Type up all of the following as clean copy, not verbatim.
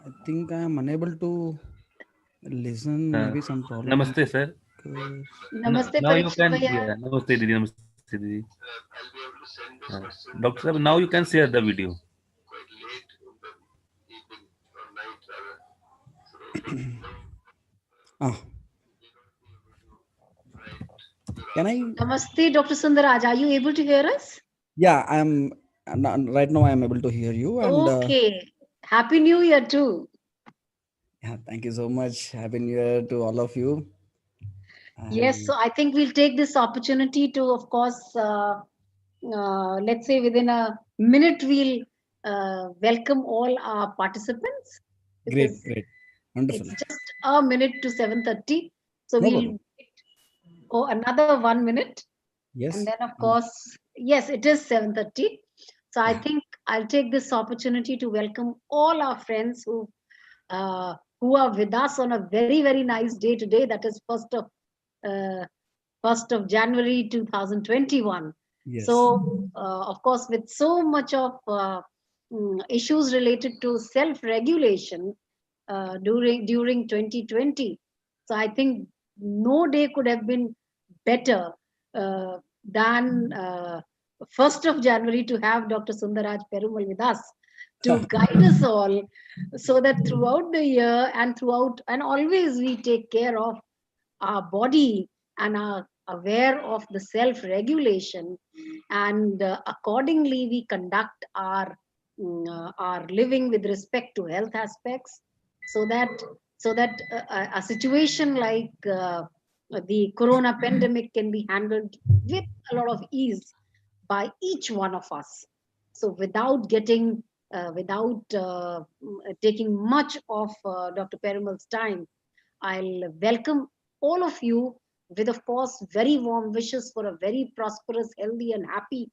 I think I am unable to listen. Uh, Maybe some problem on Namaste, sir. network. Namaste, Now you Parikshit can, Bhaiya. yeah, Namaste, Didi, Namaste, Didi. Doctor Sahab, now you can share the video. Ah, can I? Namaste, Dr. Sundaraj. Are you able to hear us? Yeah, I'm right now. I am able to hear you, and Okay. Happy New Year too. yeah, thank you so much. Happy New Year to all of you. Yes, And so I think we'll take this opportunity to, of course, let's say within a minute, we'll welcome all our participants great, because great, wonderful. it's just a minute to 7:30. So No we'll problem. go another 1 minute. And Yes, then, of course, yes, it is 7:30. So I yeah, think I'll take this opportunity to welcome all our friends who are with us on a very, very nice day today. That is uh, 1st of January 2021. yes. So, of course, with so much of issues related to self-regulation during 2020, so I think no day could have been better uh, than 1st of January to have Dr. Sundaraj Perumal with us to guide us all so that throughout the year and throughout and always we take care of our body and are aware of the self regulation and accordingly we conduct our living with respect to health aspects so that a situation like the corona pandemic can be handled with a lot of ease by each one of us, so without taking much of Dr. Perimal's time, I'll welcome all of you with, of course, very warm wishes for a very prosperous, healthy, and happy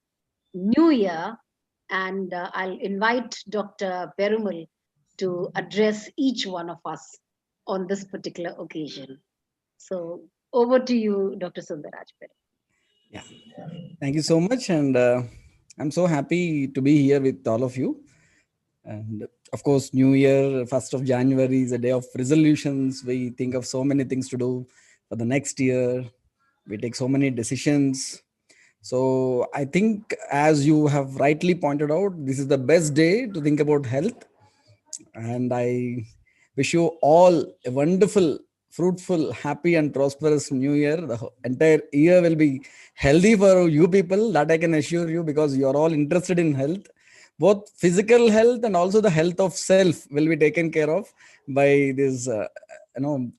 new year. And I'll invite Dr. Perumal to address each one of us on this particular occasion. So over to you, Dr. Sundaraj Perumal. Yeah, thank you so much, and I'm so happy to be here with all of you. And of course, New Year, 1st of January is a day of resolutions. We think of so many things to do for the next year. We take so many decisions. So I think, as you have rightly pointed out, this is the best day to think about health. And I wish you all a wonderful, fruitful, happy, and prosperous new year. The entire year will be healthy for you people, that I can assure you, because you are all interested in health. Both physical health and also the health of self will be taken care of by these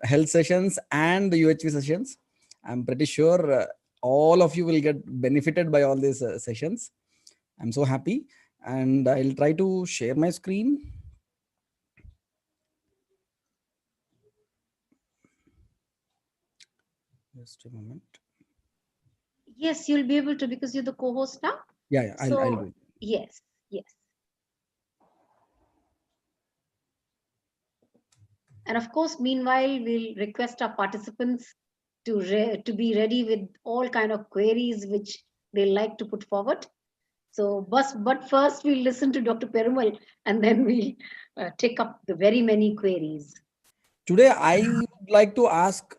health sessions and the UHV sessions. I'm pretty sure all of you will get benefited by all these sessions. I'm so happy, and I'll try to share my screen. Just a moment. Yes, you'll be able to because you're the co-host now. Yeah, yeah, I'll So do it. yes, yes. And of course, meanwhile, we'll request our participants to be ready with all kind of queries which they like to put forward. So, but first we'll listen to Dr. Perumal and then we'll take up the very many queries. Today, I would like to ask.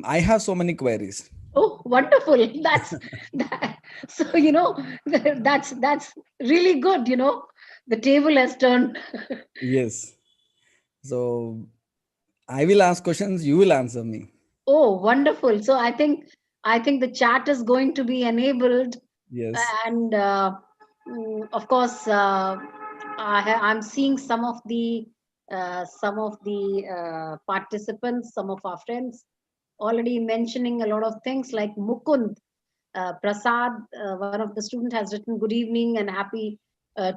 I have so many queries. Oh, wonderful! That's that. So that's really good. The table has turned. Yes. So I will ask questions. You will answer me. Oh, wonderful! So I think the chat is going to be enabled, Yes. and of course, I'm seeing some of the participants, some of our friends, already mentioning a lot of things like Mukund Prasad. One of the students has written, "Good evening and happy." Uh,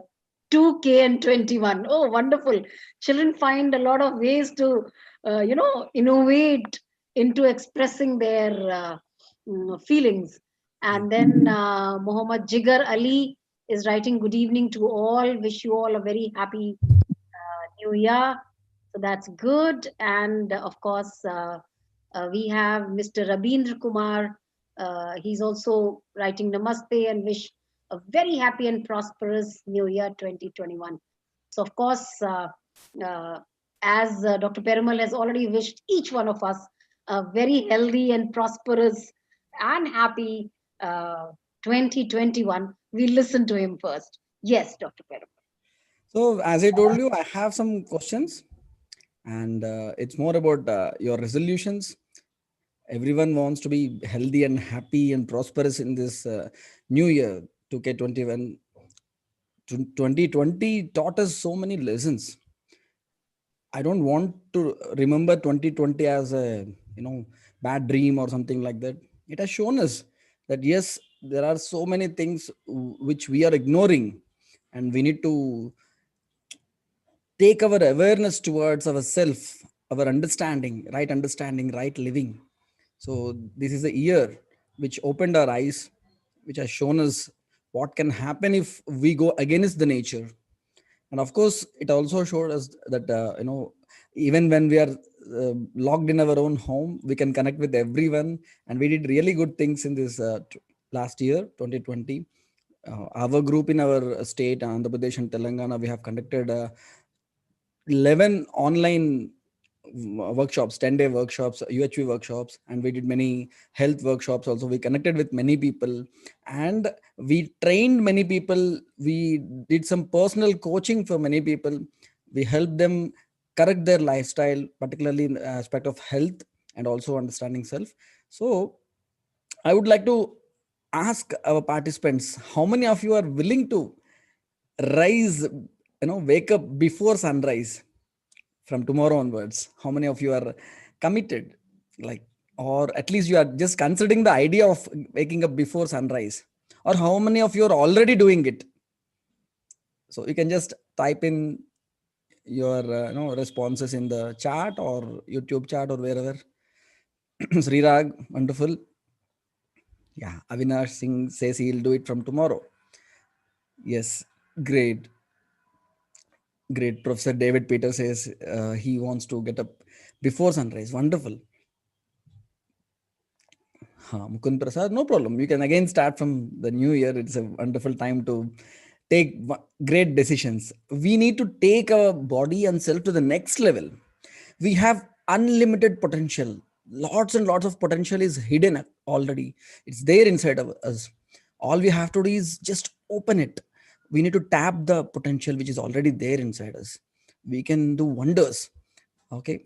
2K and 21. Oh, wonderful. Children find a lot of ways to, innovate into expressing their feelings. Yeah. And then Muhammad Jigar Ali is writing, "Good evening to all. Wish you all a very happy new year." So that's good. And of course, we have Mr. Rabindra Kumar. He's also writing Namaste and wish a very happy and prosperous New Year 2021. So, of course, uh, as Dr. Perumal has already wished each one of us a very healthy and prosperous and happy 2021, we listen to him first. Yes, Dr. Perumal. So, as I told you, I have some questions, and it's more about your resolutions. Everyone wants to be healthy and happy and prosperous in this new year, 2K21. 2020 taught us so many lessons. I don't want to remember 2020 as a bad dream or something like that. It has shown us that yes, there are so many things which we are ignoring, and we need to take our awareness towards ourself, our understanding, right living. So this is a year which opened our eyes, which has shown us what can happen if we go against the nature. And of course it also showed us that even when we are locked in our own home, we can connect with everyone, and we did really good things in this last year 2020. Our group in our state, Andhra Pradesh and Telangana, we have conducted 11 online workshops, 10-day workshops, UHV workshops, and we did many health workshops also. We connected with many people, and we trained many people. We did some personal coaching for many people. We helped them correct their lifestyle, particularly in the aspect of health and also understanding self. So I would like to ask our participants, how many of you are willing to rise, wake up before sunrise from tomorrow onwards? How many of you are committed, like, or at least you are just considering the idea of waking up before sunrise? Or how many of you are already doing it? So you can just type in your responses in the chat or YouTube chat or wherever. Srirag, wonderful. Yeah, Avinash Singh says he'll do it from tomorrow. Yes, great. Great. Professor David Peter says he wants to get up before sunrise. Wonderful. Mukund Prasad, no problem. You can again start from the new year. It's a wonderful time to take great decisions. We need to take our body and self to the next level. We have unlimited potential. Lots and lots of potential is hidden already. It's there inside of us. All we have to do is just open it. We need to tap the potential which is already there inside us. We can do wonders. Okay.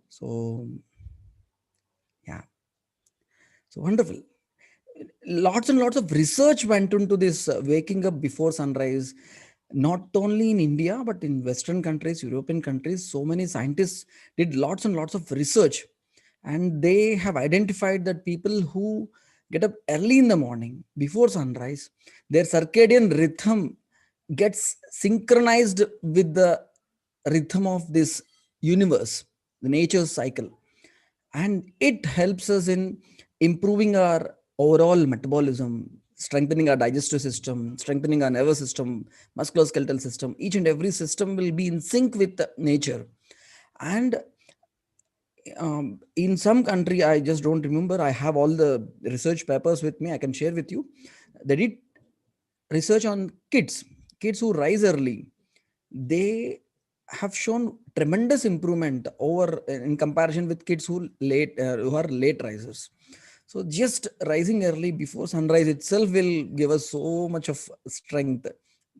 So, yeah. So wonderful. Lots and lots of research went into this waking up before sunrise, not only in India but in Western countries, European countries. So many scientists did lots and lots of research, and they have identified that people who get up early in the morning before sunrise, their circadian rhythm gets synchronized with the rhythm of this universe, the nature's cycle, and it helps us in improving our overall metabolism, strengthening our digestive system, strengthening our nervous system, musculoskeletal system. Each and every system will be in sync with nature. And in some country, I just don't remember, I have all the research papers with me, I can share with you. They did research on kids who rise early. They have shown tremendous improvement over in comparison with kids who are late risers. So just rising early before sunrise itself will give us so much of strength,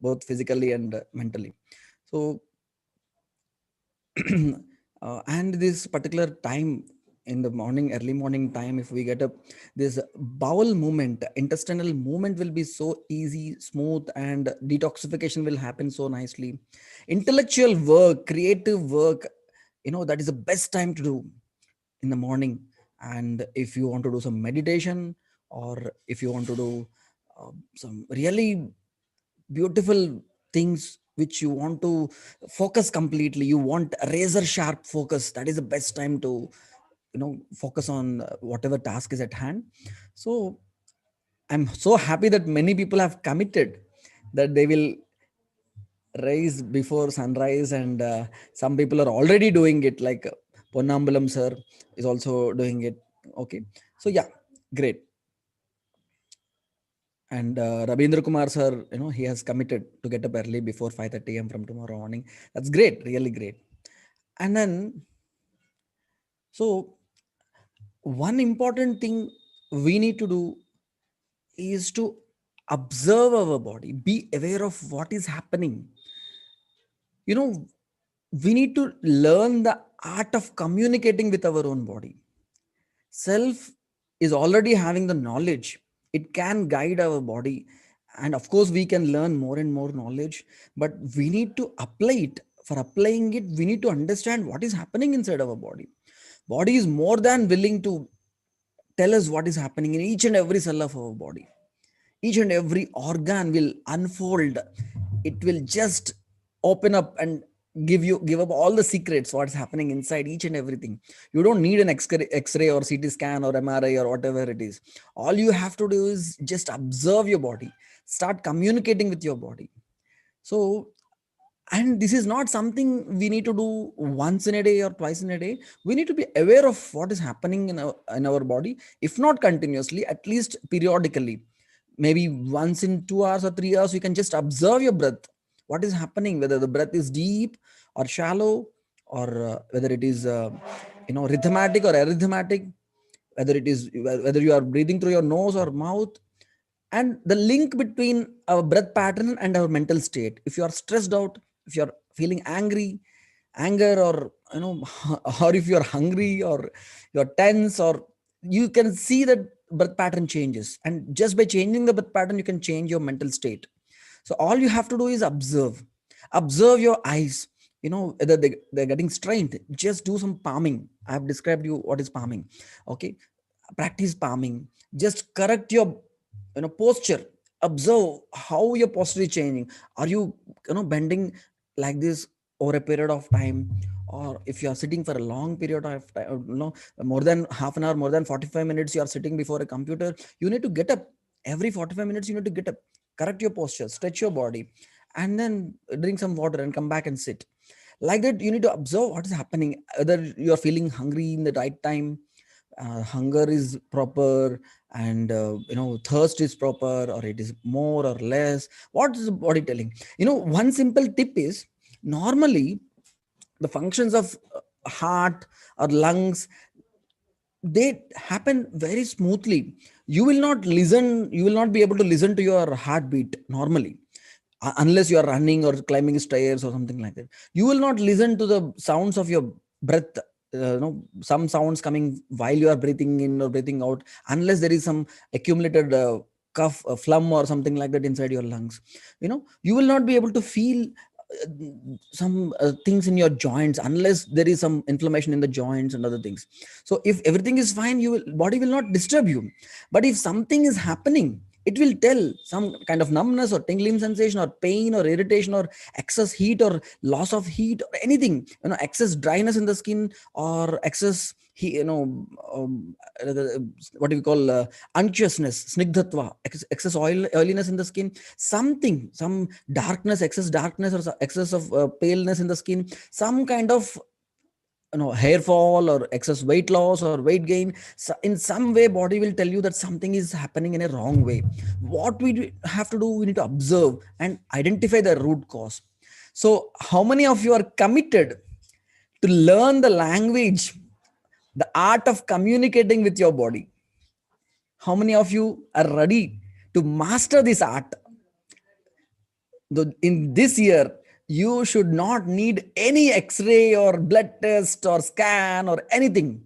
both physically and mentally. So and this particular time in the morning, early morning time, if we get up, this bowel movement, intestinal movement will be so easy, smooth, and detoxification will happen so nicely. Intellectual work, creative work, that is the best time to do in the morning. And if you want to do some meditation, or if you want to do some really beautiful things which you want to focus completely, you want a razor sharp focus, that is the best time to focus on whatever task is at hand. So I'm so happy that many people have committed that they will rise before sunrise, and some people are already doing it, like Ponnambalam sir is also doing it. Okay, so yeah, great. And Rabindra Kumar sir, he has committed to get up early before 5:30 a.m. from tomorrow morning. That's great, really great. And then, so one important thing we need to do is to observe our body, be aware of what is happening. You know, we need to learn the art of communicating with our own body. Self is already having the knowledge, it can guide our body. And of course, we can learn more and more knowledge, but we need to apply it. For applying it, we need to understand what is happening inside our body. Body is more than willing to tell us what is happening in each and every cell of our body. Each and every organ will unfold, it will just open up and give up all the secrets what's happening inside each and everything. You don't need an x-ray or CT scan or MRI or whatever it is. All you have to do is just observe your body, start communicating with your body. So, and this is not something we need to do once in a day or twice in a day. We need to be aware of what is happening in our body, if not continuously, at least periodically. Maybe once in 2 hours or 3 hours, you can just observe your breath, what is happening, whether the breath is deep or shallow, or whether it is rhythmatic or arrhythmatic, whether you are breathing through your nose or mouth. And the link between our breath pattern and our mental state. If you are stressed out, if you are feeling anger, or or if you are hungry, or you're tense, or you can see that breath pattern changes. And just by changing the breath pattern, you can change your mental state. So all you have to do is observe your eyes. Whether they're getting strained, just do some palming. I have described you what is palming. Okay, practice palming. Just correct your posture. Observe how your posture is changing. Are you bending like this over a period of time? Or if you are sitting for a long period of time, more than half an hour, more than 45 minutes, you are sitting before a computer, you need to get up. Every 45 minutes you need to get up, correct your posture, stretch your body, and then drink some water and come back and sit. Like that, you need to observe what is happening, whether you are feeling hungry in the right time, hunger is proper, and thirst is proper, or it is more or less. What is the body telling? One simple tip is, normally the functions of heart or lungs, they happen very smoothly. You will not be able to listen to your heartbeat normally, unless you are running or climbing stairs or something like that. You will not listen to the sounds of your breath, some sounds coming while you are breathing in or breathing out, unless there is some accumulated cough, phlegm or something like that inside your lungs. You will not be able to feel some things in your joints, unless there is some inflammation in the joints and other things. So if everything is fine, body will not disturb you. But if something is happening, it will tell some kind of numbness or tingling sensation or pain or irritation or excess heat or loss of heat or anything, excess dryness in the skin, or excess what do we call unctuousness, snigdhatva, excess oiliness in the skin, some darkness, excess darkness, or excess of paleness in the skin, some kind of hair fall or excess weight loss or weight gain. So in some way, body will tell you that something is happening in a wrong way. What have to do, we need to observe and identify the root cause. So how many of you are committed to learn the language, the art of communicating with your body? How many of you are ready to master this art? In this year, you should not need any x-ray or blood test or scan or anything.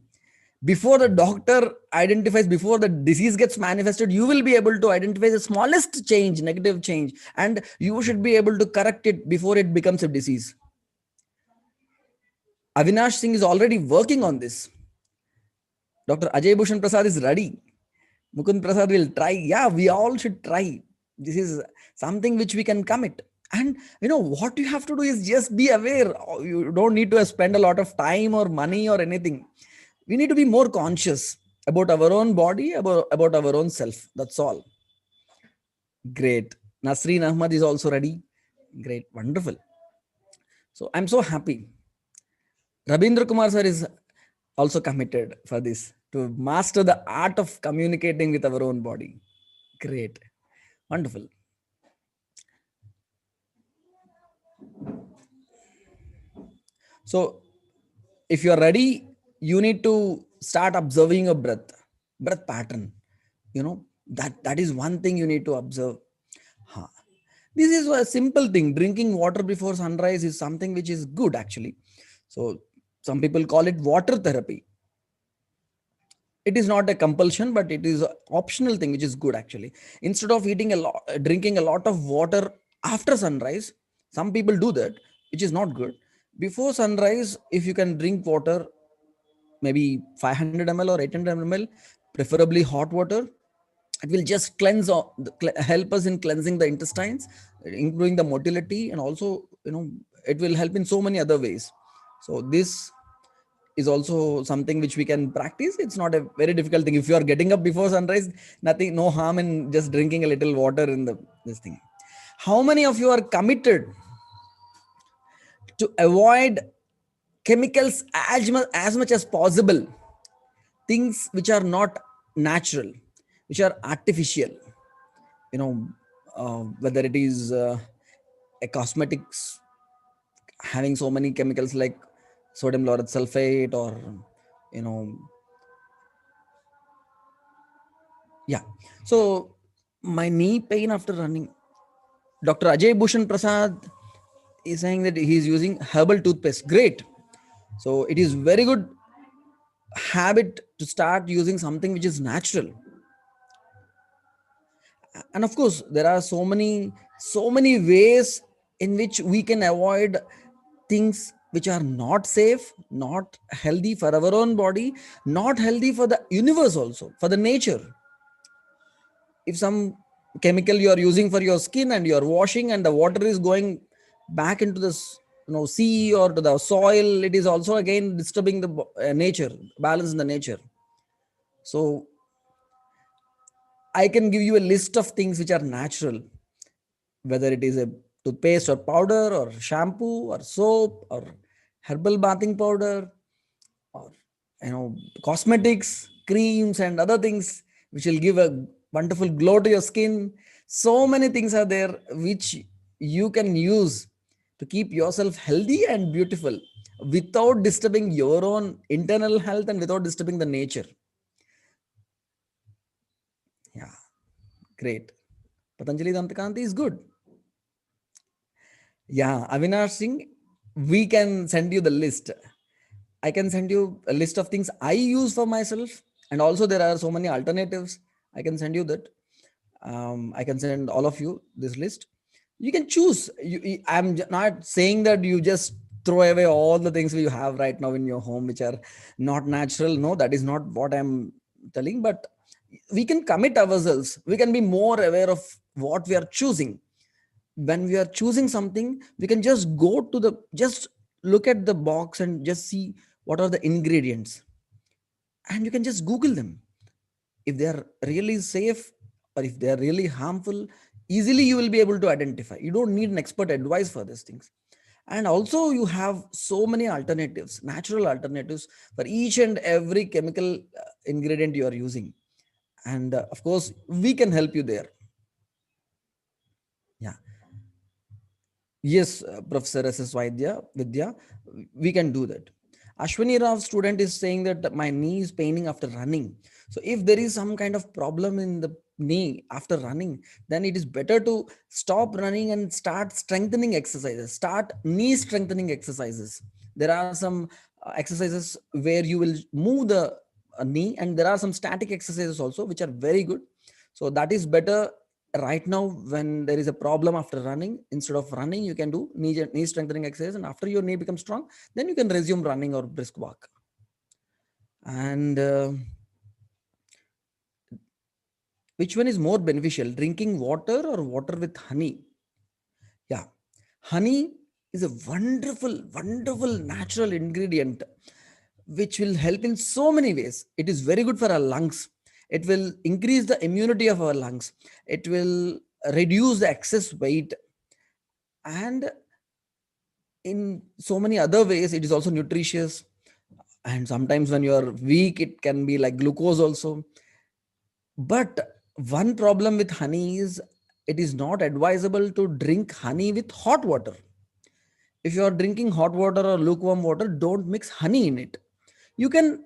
Before the doctor identifies, before the disease gets manifested, you will be able to identify the smallest change, negative change, and you should be able to correct it before it becomes a disease. Avinash Singh is already working on this. Dr. Ajay Bhushan Prasad is ready. Mukund Prasad will try. Yeah, we all should try. This is something which we can commit. And what you have to do is just be aware. You don't need to spend a lot of time or money or anything. We need to be more conscious about our own body, about our own self. That's all. Great. Nasreen Ahmad is also ready. Great. Wonderful. So I'm so happy. Rabindra Kumar sir is also committed for this, to master the art of communicating with our own body. Great. Wonderful. So if you're ready, you need to start observing your breath pattern. That is one thing you need to observe. Huh. This is a simple thing. Drinking water before sunrise is something which is good actually. So some people call it water therapy. It is not a compulsion, but it is an optional thing which is good actually. Instead of drinking a lot of water after sunrise, some people do that, which is not good. Before sunrise, if you can drink water, maybe 500 ml or 800 ml, preferably hot water, it will just help us in cleansing the intestines, improving the motility, and also it will help in so many other ways. So this is also something which we can practice. It's not a very difficult thing. If you are getting up before sunrise, nothing, no harm in just drinking a little water in this thing. How many of you are committed to avoid chemicals as much as possible, things which are not natural, which are artificial, whether it is a cosmetics having so many chemicals like sodium lauryl sulfate, or you know yeah. So my knee pain after running, Dr. Ajay Bhushan Prasad is saying that he's using herbal toothpaste. Great. So it is very good habit to start using something which is natural. And of course there are so many ways in which we can avoid things which are not safe, not healthy for our own body, not healthy for the universe, also for the nature. If some chemical you are using for your skin and you are washing and the water is going back into this sea or to the soil, it is also again disturbing the nature balance in the nature. So I can give you a list of things which are natural, whether it is a toothpaste or powder or shampoo or soap or herbal bathing powder, or cosmetics, creams and other things which will give a wonderful glow to your skin. So many things are there which you can use to keep yourself healthy and beautiful without disturbing your own internal health and without disturbing the nature. Yeah, great. Patanjali Dantakanti is good. Yeah, Avinash Singh, we can send you the list. I can send you a list of things I use for myself, and also there are so many alternatives. I can send you that. I can send all of you this list. You can choose. Not saying that you just throw away all the things you have right now in your home which are not natural. No, that is not what I'm telling. But we can commit ourselves. We can be more aware of what we are choosing. When we are choosing something, we can just look at the box and just see what are the ingredients, and you can just google them. If they are really safe or if they are really harmful, easily you will be able to identify. You don't need an expert advice for these things. And also you have so many alternatives, natural alternatives for each and every chemical ingredient you are using. And of course we can help you there. Yeah. Yes, Professor SS Vidya, we can do that. Ashwini Rao student is saying that my knee is paining after running. So if there is some kind of problem in the knee after running, then it is better to stop running and start strengthening exercises. Start knee strengthening exercises. There are some exercises where you will move the knee, and there are some static exercises also which are very good. So that is better right now. When there is a problem after running, instead of running you can do knee strengthening exercise, and after your knee becomes strong, then you can resume running or brisk walk. And which one is more beneficial, drinking water or water with honey? Yeah, honey is a wonderful natural ingredient which will help in so many ways. It is very good for our lungs. It will increase the immunity of our lungs. It will reduce the excess weight. And in so many other ways, it is also nutritious. And sometimes when you are weak, it can be like glucose also. But one problem with honey is it is not advisable to drink honey with hot water. if you are drinking hot water or lukewarm water, don't mix honey in it. You can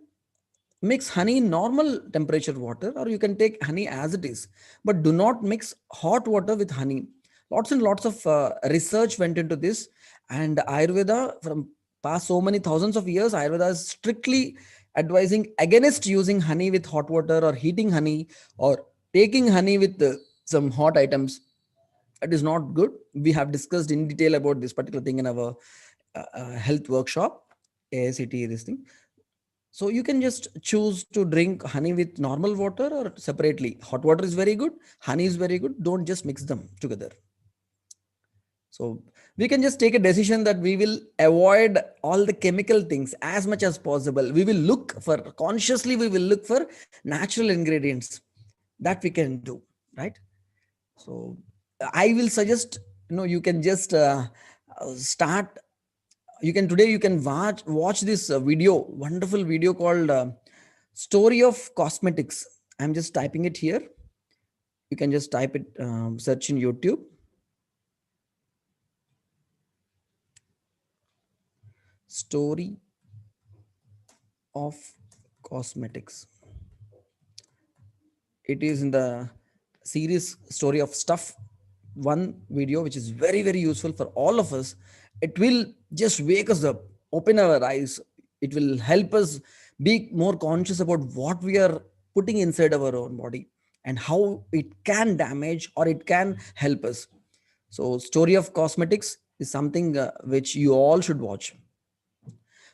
mix honey in normal temperature water, or you can take honey as it is, but do not mix hot water with honey. Lots and lots of research went into this, and Ayurveda, from past so many thousands of years, Ayurveda is strictly advising against using honey with hot water, or heating honey, or taking honey with some hot items. It is not good. We have discussed in detail about this particular thing in our health workshop, AICTE, this thing. So you can just choose to drink honey with normal water or separately. Hot water is very good, honey is very good. Don't just mix them together. So we can just take a decision that we will avoid all the chemical things as much as possible. We will look for, consciously, we will look for natural ingredients that we can do, right? So I will suggest, you can just start. You can today, you can watch this wonderful video called Story of Cosmetics. I'm just typing it here. You can just type it, search in YouTube. Story of Cosmetics. It is in the series Story of Stuff, one video which is very, very useful for all of us. It will just wake us up, open our eyes. It will help us be more conscious about what we are putting inside our own body and how it can damage or it can help us. So Story of Cosmetics is something which you all should watch.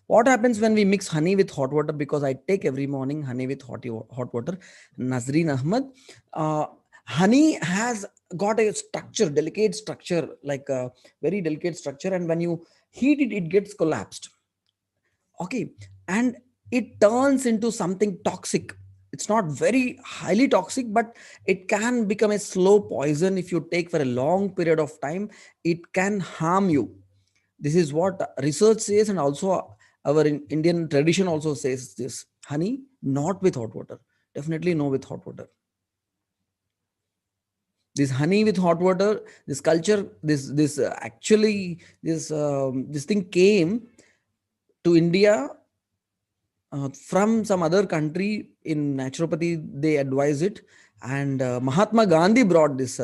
What happens when we mix honey with hot water? Because I take every morning honey with hot water. Nazreen Ahmad. Honey has got a structure, delicate structure, like a very delicate structure. And when you heat it, it gets collapsed. Okay. And it turns into something toxic. It's not very highly toxic, but it can become a slow poison. If you take for a long period of time, it can harm you. This is what research says, and also our Indian tradition also says this. Honey, not with hot water. Definitely no with hot water. This honey with hot water, this culture, this thing came to India from some other country. In naturopathy, they advise it, and Mahatma Gandhi brought this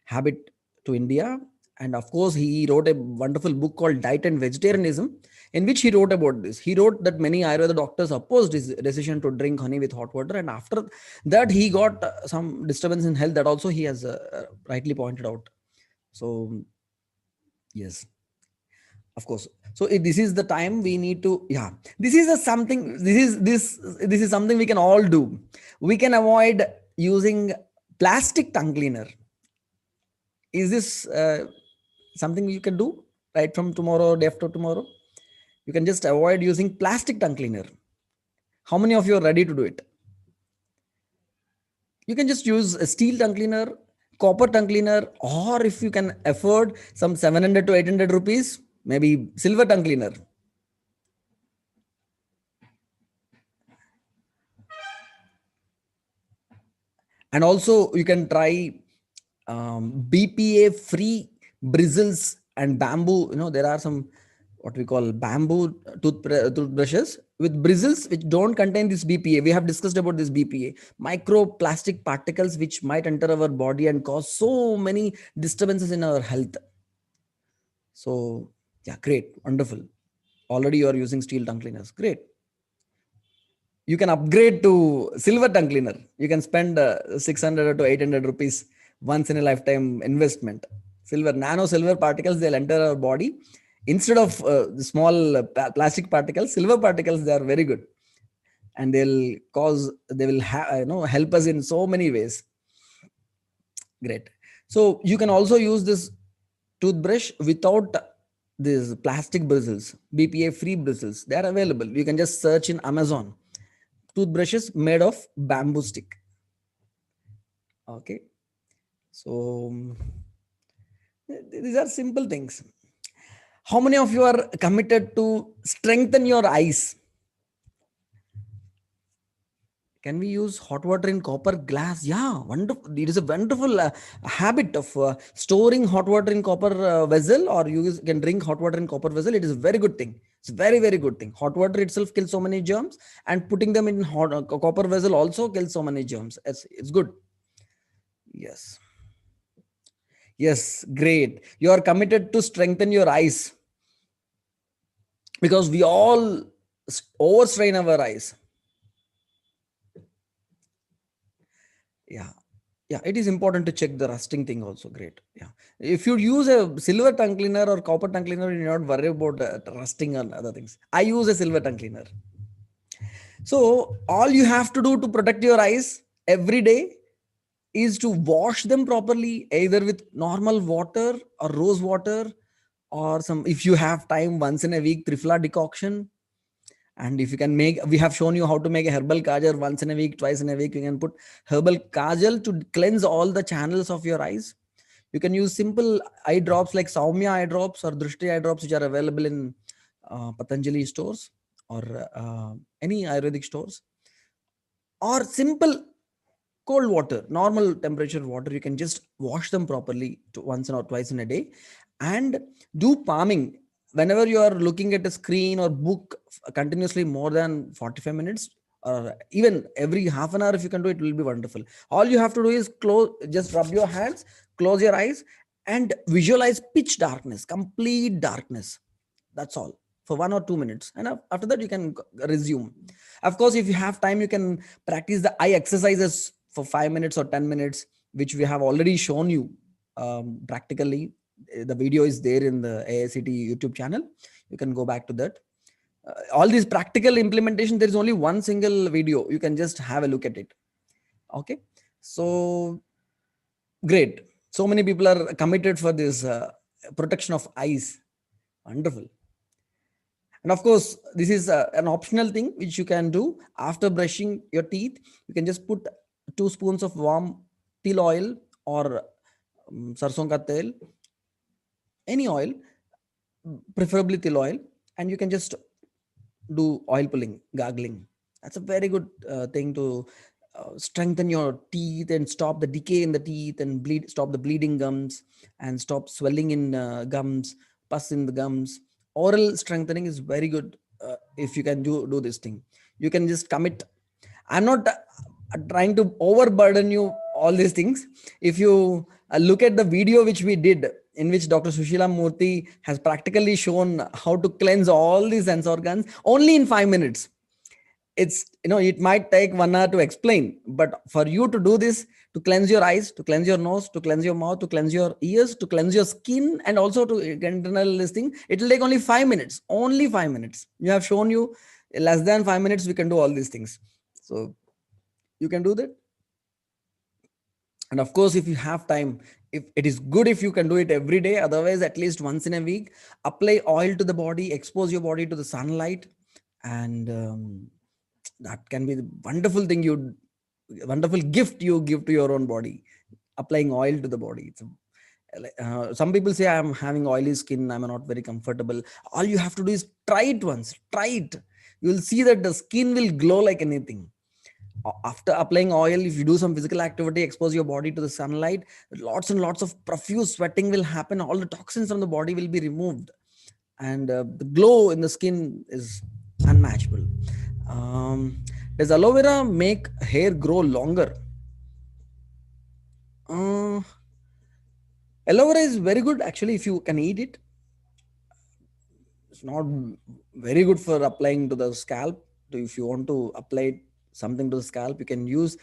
habit to India. And of course, he wrote a wonderful book called Diet and Vegetarianism, in which he wrote about this. He wrote that many Ayurveda doctors opposed his decision to drink honey with hot water, and after that he got some disturbance in health, that also he has rightly pointed out. So yes, of course. So this is the time we need to, this is something we can all do. We can avoid using plastic tongue cleaner. Is this something you can do right from tomorrow or day after tomorrow? You can just avoid using plastic tongue cleaner. How many of you are ready to do it? You can just use a steel tongue cleaner, copper tongue cleaner, or if you can afford some 700 to 800 rupees, maybe silver tongue cleaner. And also you can try BPA free bristles and bamboo. There are some what we call bamboo toothbrushes with bristles which don't contain this BPA. We have discussed about this BPA, microplastic particles which might enter our body and cause so many disturbances in our health. So yeah, great, wonderful. Already you are using steel tongue cleaners. Great. You can upgrade to silver tongue cleaner. You can spend 600 to 800 rupees once in a lifetime investment. Nano silver particles, they'll enter our body. Instead of the small plastic particles, silver particles, they are very good. And they will help us in so many ways. Great. So you can also use this toothbrush without these plastic bristles, BPA free bristles. They are available. You can just search in Amazon. Toothbrushes made of bamboo stick. Okay. So these are simple things. How many of you are committed to strengthen your eyes? Can we use hot water in copper glass? Yeah, wonderful. It is a wonderful habit of storing hot water in copper vessel, or you can drink hot water in copper vessel. It is a very good thing. It's a very, very good thing. Hot water itself kills so many germs, and putting them in hot copper vessel also kills so many germs. It's good. Yes. Yes, great. You are committed to strengthen your eyes, because we all overstrain our eyes. Yeah. Yeah, it is important to check the rusting thing also. Great. Yeah. If you use a silver tongue cleaner or copper tongue cleaner, you not worry about rusting and other things. I use a silver tongue cleaner. So all you have to do to protect your eyes every day is to wash them properly, either with normal water or rose water, or some, if you have time, once in a week, trifla decoction. And if you can make, we have shown you how to make a herbal kajal once in a week, twice in a week. You can put herbal kajal to cleanse all the channels of your eyes. You can use simple eye drops like Saumya eye drops or Drishti eye drops, which are available in Patanjali stores or any Ayurvedic stores. Or simple cold water, normal temperature water. You can just wash them properly once or twice in a day, and do palming whenever you are looking at a screen or book continuously more than 45 minutes, or even every half an hour. If you can do it, will be wonderful. All you have to do is just rub your hands, close your eyes, and visualize pitch darkness, complete darkness. That's all, for 1 or 2 minutes, and after that you can resume. Of course, if you have time, you can practice the eye exercises for 5 minutes or 10 minutes, which we have already shown you practically. The video is there in the AICTE YouTube channel. You can go back to that. All these practical implementation, there is only one single video. You can just have a look at it. Okay, so great. So many people are committed for this protection of eyes. Wonderful. And of course, this is an optional thing which you can do after brushing your teeth. You can just put 2 spoons of warm til oil or sarson ka tel, any oil, preferably til oil, and you can just do oil pulling, gargling. That's a very good thing to strengthen your teeth and stop the decay in the teeth and stop the bleeding gums and stop swelling in gums, pus in the gums. Oral strengthening is very good if you can do this thing. You can just commit. I'm not trying to overburden you all these things. If you look at the video which we did, in which Dr. Sushila Murthy has practically shown how to cleanse all these sense organs only in 5 minutes. It's, it might take 1 hour to explain, but for you to do this, to cleanse your eyes, to cleanse your nose, to cleanse your mouth, to cleanse your ears, to cleanse your skin, and also to internal listing, it will take only 5 minutes. Only 5 minutes. You have shown you less than 5 minutes we can do all these things. So you can do that. And of course, if you have time, if it is good if you can do it every day, otherwise at least once in a week, apply oil to the body, expose your body to the sunlight, and that can be the wonderful thing, wonderful gift you give to your own body, applying oil to the body. Some people say, I'm having oily skin, I'm not very comfortable. All you have to do is try it once. Try it. You will see that the skin will glow like anything. After applying oil, if you do some physical activity, expose your body to the sunlight, lots and lots of profuse sweating will happen. All the toxins from the body will be removed, and the glow in the skin is unmatchable. Does aloe vera make hair grow longer? Aloe vera is very good actually if you can eat it. It's not very good for applying to the scalp. If you want to apply something to the scalp, you can use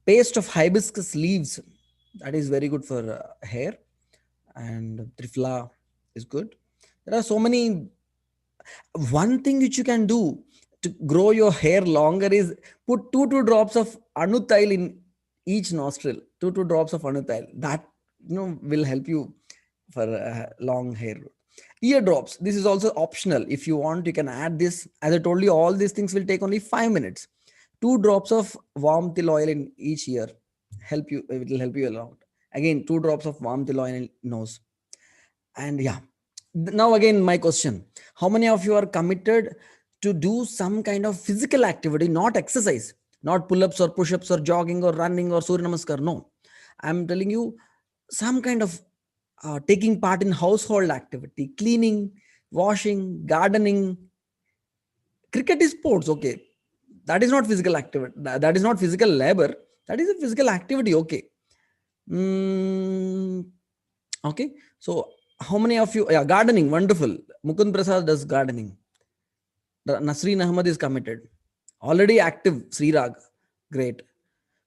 paste of hibiscus leaves. That is very good for hair. And trifla is good. There are so many. One thing which you can do to grow your hair longer is put two drops of anutyl in each nostril. Two drops of anutyl. That will help you for long hair. Ear drops. This is also optional. If you want, you can add this. As I told you, all these things will take only 5 minutes. 2 drops of warm til oil in each ear help you. It will help you a lot. Again, 2 drops of warm til oil in nose. And yeah, now again my question: how many of you are committed to do some kind of physical activity, not exercise, not pull-ups or push-ups or jogging or running or Surya Namaskar. No, I'm telling you some kind of taking part in household activity, cleaning, washing, gardening. Cricket is sports, okay. That is not physical activity. That is not physical labor. That is a physical activity, okay. Mm, okay. So, how many of you? Yeah, gardening, wonderful. Mukund Prasad does gardening. Nasreen Ahmad is committed. Already active, Srirag. Great.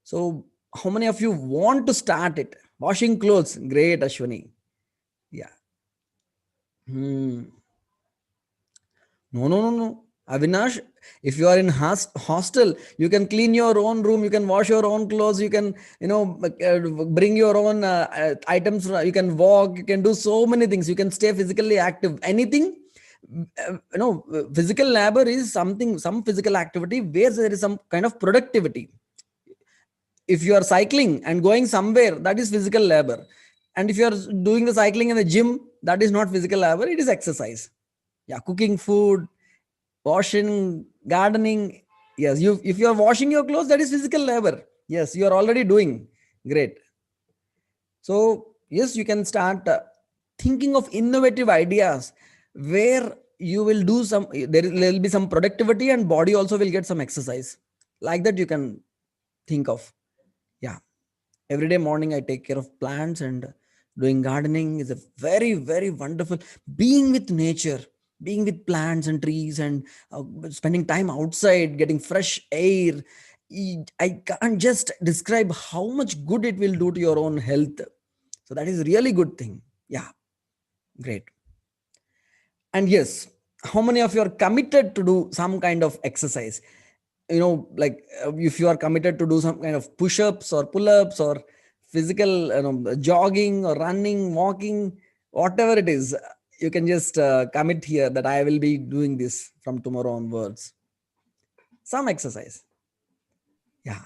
So, how many of you want to start it? Washing clothes. Great, Ashwani. Yeah. Hmm. No, no, no, no. Avinash, if you are in hostel, you can clean your own room, you can wash your own clothes, you can, bring your own items, you can walk, you can do so many things, you can stay physically active. Anything, physical labor is something, some physical activity where there is some kind of productivity. If you are cycling and going somewhere, that is physical labor. And if you are doing the cycling in the gym, that is not physical labor, it is exercise. Yeah, cooking food, washing, gardening. Yes, you if you are washing your clothes, that is physical labor. Yes, you are already doing. Great. So yes, you can start thinking of innovative ideas where you will do some. There will be some productivity and body also will get some exercise. Like that, you can think of. Yeah, every day morning I take care of plants, and doing gardening is a very, very wonderful being with nature, being with plants and trees, and spending time outside getting fresh air. I can't just describe how much good it will do to your own health. So that is really good thing. Yeah, great. And yes, how many of you are committed to do some kind of exercise? Like if you are committed to do some kind of push-ups or pull-ups or physical, jogging or running, walking, whatever it is, you can just commit here that I will be doing this from tomorrow onwards. Some exercise. Yeah.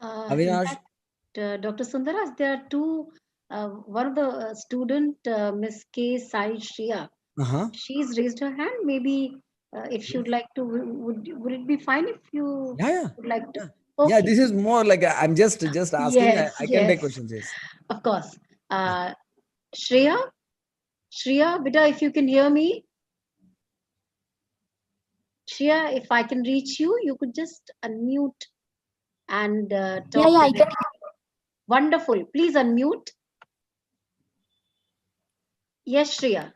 In Avinash. fact, Dr. Sundaras, there are two. One of the student, Miss K. Sai Shriya, Uh-huh. she's raised her hand. Maybe if she Yes. would like to, would it be fine if you Yeah, yeah. would like to? Yeah. Yeah, Okay. this is more like I'm just asking. I, Yes, I can take yes, questions. Yes. of course. Yeah. Shreya, Shreya, beta, if you can hear me, Shreya, if I can reach you, you could just unmute and Yeah, talk yeah, I directly. can. Wonderful. Please unmute. Yes, Shreya.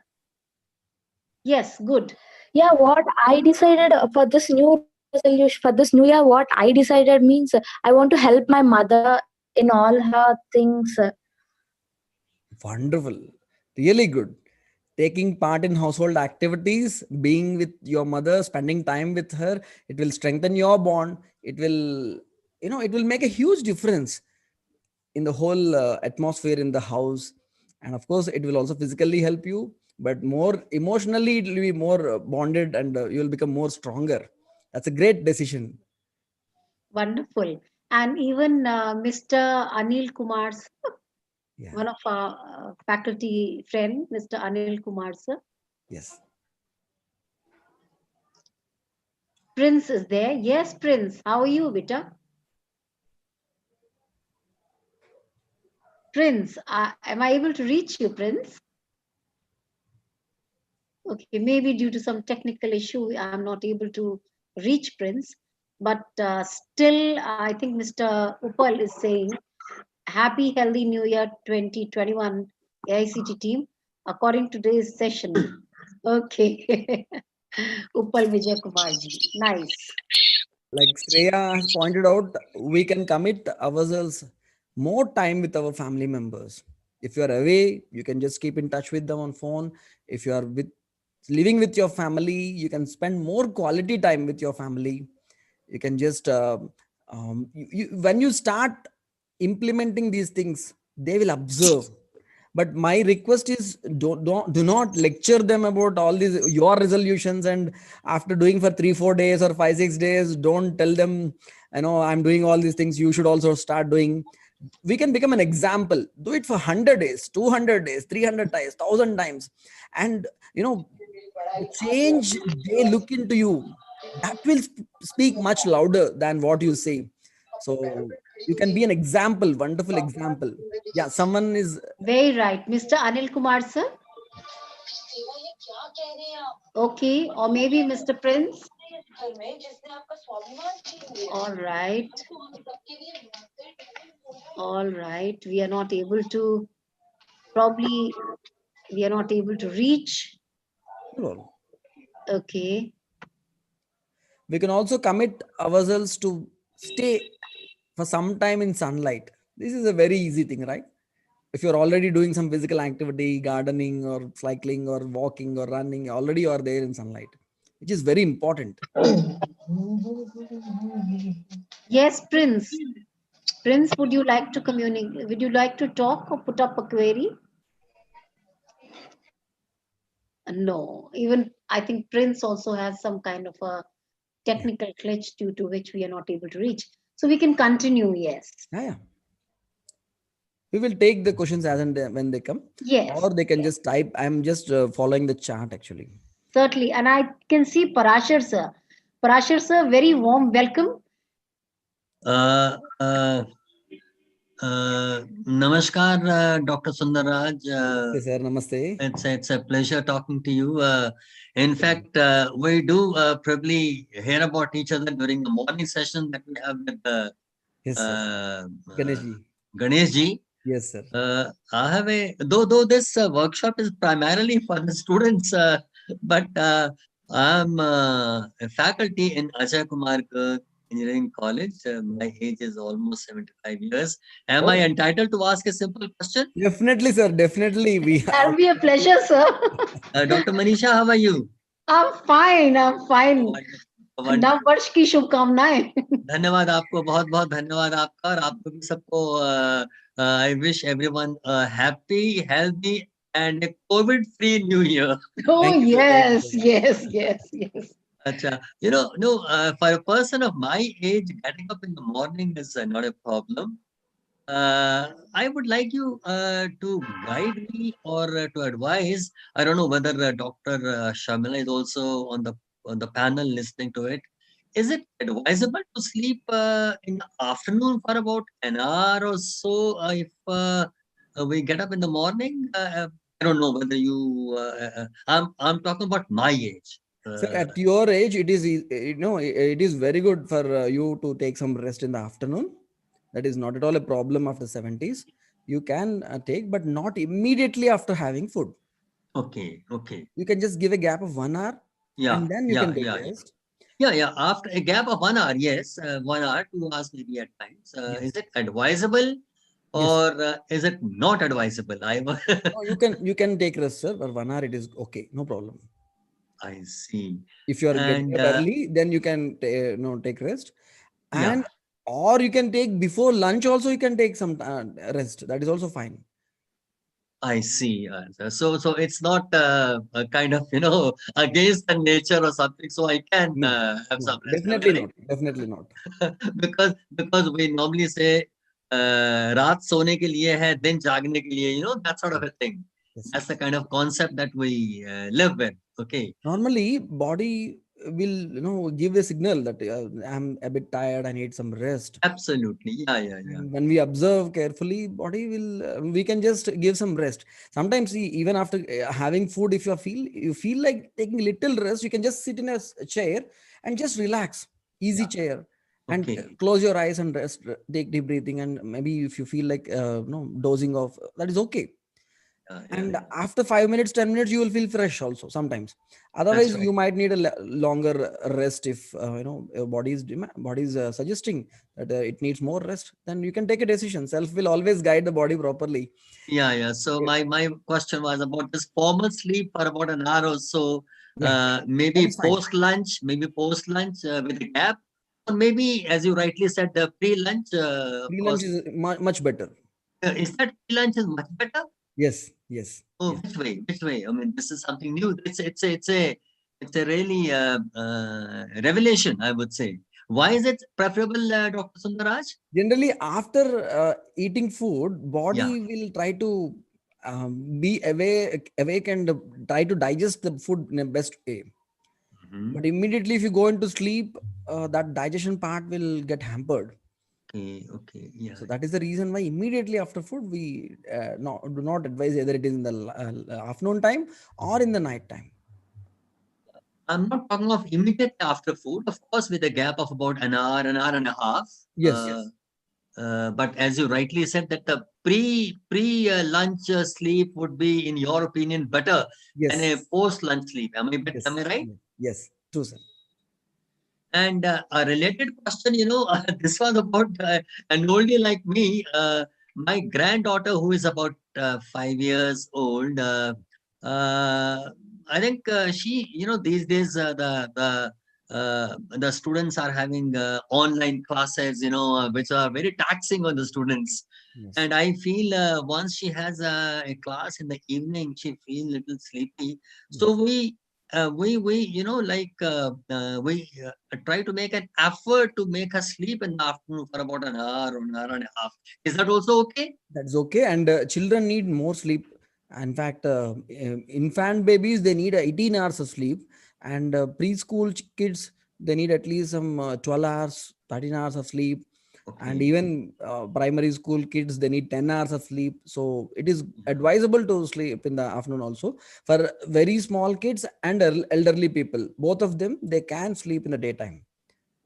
Yes, good. Yeah, what I decided for this new resolution, for this new year, what I decided means I want to help my mother in all her things. Wonderful. Really good. Taking part in household activities, being with your mother, spending time with her, it will strengthen your bond. It will, it will make a huge difference in the whole atmosphere in the house. And of course, it will also physically help you, but more emotionally, it will be more bonded, and you will become more stronger. That's a great decision. Wonderful. And even Mr. Anil Kumar, sir, Yeah. one of our faculty friend, Mr. Anil Kumar, sir. Yes. Prince is there. Yes, Prince. How are you, beta? Prince, am I able to reach you, Prince? Okay, maybe due to some technical issue, I'm not able to reach Prince. But still, I think Mr. Upal is saying, Happy Healthy New Year 2021 AICT team, according to today's session. Okay. Upal Vijay Kumarji. Nice. Like Shreya has pointed out, we can commit ourselves more time with our family members. If you are away, you can just keep in touch with them on phone. If you are living with your family, you can spend more quality time with your family. You can just when you start implementing these things, they will observe. But my request is, do not lecture them about all these your resolutions, and after doing for 3 4 days or 5 6 days, don't tell them, I'm doing all these things, you should also start doing. We can become an example. Do it for 100 days, 200 days, 300 times, 1000 times, and the change they look into you. that will speak much louder than what you say. So you can be an example, wonderful example. Yeah, someone is. Very right. Mr. Anil Kumar, sir. Okay, or maybe Mr. Prince. All right. All right. We are not able to, probably, we are not able to reach. Okay. We can also commit ourselves to stay for some time in sunlight. This is a very easy thing, right? If you're already doing some physical activity, gardening or cycling or walking or running, already you are there in sunlight, which is very important. Yes, Prince. Prince, would you like to communicate? Would you like to talk or put up a query? No. Even I think Prince also has some kind of a technical glitch due to which we are not able to reach. So we can continue, yes. Yeah. We will take the questions as and when they come, Yes. or they can just type. I'm just following the chat actually. Certainly. And I can see Parashar sir. Parashar sir, very warm welcome. Namaskar, Dr. Sundarraj. Namaste, sir. Namaste. It's a pleasure talking to you. In fact, we do probably hear about each other during the morning session that we have with Yes, sir. Ganeshji. Ganeshji. Yes, sir. I have though this workshop is primarily for the students, but I'm a faculty in Ajay Kumar Engineering College. My age is almost 75 years. Am I entitled to ask a simple question? Definitely, sir. Definitely. That'll be a pleasure, sir. Dr. Manisha, how are you? I'm fine. I'm fine. नव वर्ष की शुभकामनाएं. धन्यवाद आपको, बहुत बहुत धन्यवाद आपका, और आपको भी सबको I wish everyone a happy, healthy and a COVID-free New Year. Oh yes, yes. Acha. For a person of my age, getting up in the morning is not a problem. I would like you to guide me or to advise. I don't know whether Dr. Shamila is also on the panel listening to it. Is it advisable to sleep in the afternoon for about an hour or so if we get up in the morning? I don't know whether you. I'm talking about my age. Sir, at your age, it is it is very good for you to take some rest in the afternoon. That is not at all a problem after 70s. You can take, but not immediately after having food. Okay. You can just give a gap of 1 hour, and then you can take rest. Yeah. After a gap of 1 hour, yes, 1 hour, 2 hours maybe at times. Yes. Is it advisable or is it not advisable? You can take rest, sir. For 1 hour, it is okay, no problem. I see. If you are getting up early, then you can take rest, and or you can take before lunch. Also, you can take some rest. That is also fine. I see. So it's not a kind of against the nature or something. So I can have some rest. Definitely not. because we normally say रात सोने के लिए है, दिन जागने के लिए. That sort of a thing. Yes. That's the kind of concept that we live with. Okay. Normally, body will give a signal that I'm a bit tired. I need some rest. Absolutely. Yeah. And when we observe carefully, body will. We can just give some rest. Sometimes, even after having food, if you feel like taking little rest, you can just sit in a chair and just relax. Easy chair. And close your eyes and rest. Take deep breathing, and maybe if you feel like dozing off, that is okay. And after 5 minutes, 10 minutes, you will feel fresh also sometimes. Otherwise, you might need a longer rest if your body is suggesting that it needs more rest. Then you can take a decision. Self will always guide the body properly. Yeah. So my question was about this formal sleep for about an hour or so. Maybe post lunch with a gap, or maybe, as you rightly said, the pre-lunch. Pre-lunch is much better. Is that pre-lunch is much better? Yes. Oh, yes. Which way? I mean, this is something new. It's a really revelation, I would say. Why is it preferable, Dr. Sundarraj? Generally, after eating food, body will try to be awake and try to digest the food in the best way. Mhm. But immediately if you go into sleep, that digestion part will get hampered. Okay. Yeah. So that is the reason why immediately after food we do not advise either it is in the afternoon time or in the night time. I'm not talking of immediately after food, of course, with a gap of about an hour and a half. Yes. But as you rightly said, that the pre lunch sleep would be, in your opinion, better than a Yes. post lunch sleep. Am Yes. I right? Yes. True, sir. And a related question, this was about an oldie like me. My granddaughter, who is about 5 years old, I think she, these days the students are having online classes, which are very taxing on the students. Yes. And I feel once she has a class in the evening, she feels a little sleepy. So we try to make an effort to make her sleep in the afternoon for about an hour or an hour and a half. Is that also okay? That's okay. And children need more sleep. In fact, infant babies, they need 18 hours of sleep. And preschool kids, they need at least some 12 hours, 13 hours of sleep. And Okay. even primary school kids, they need 10 hours of sleep. So it is advisable to sleep in the afternoon also. For very small kids and elderly people, both of them, they can sleep in the daytime.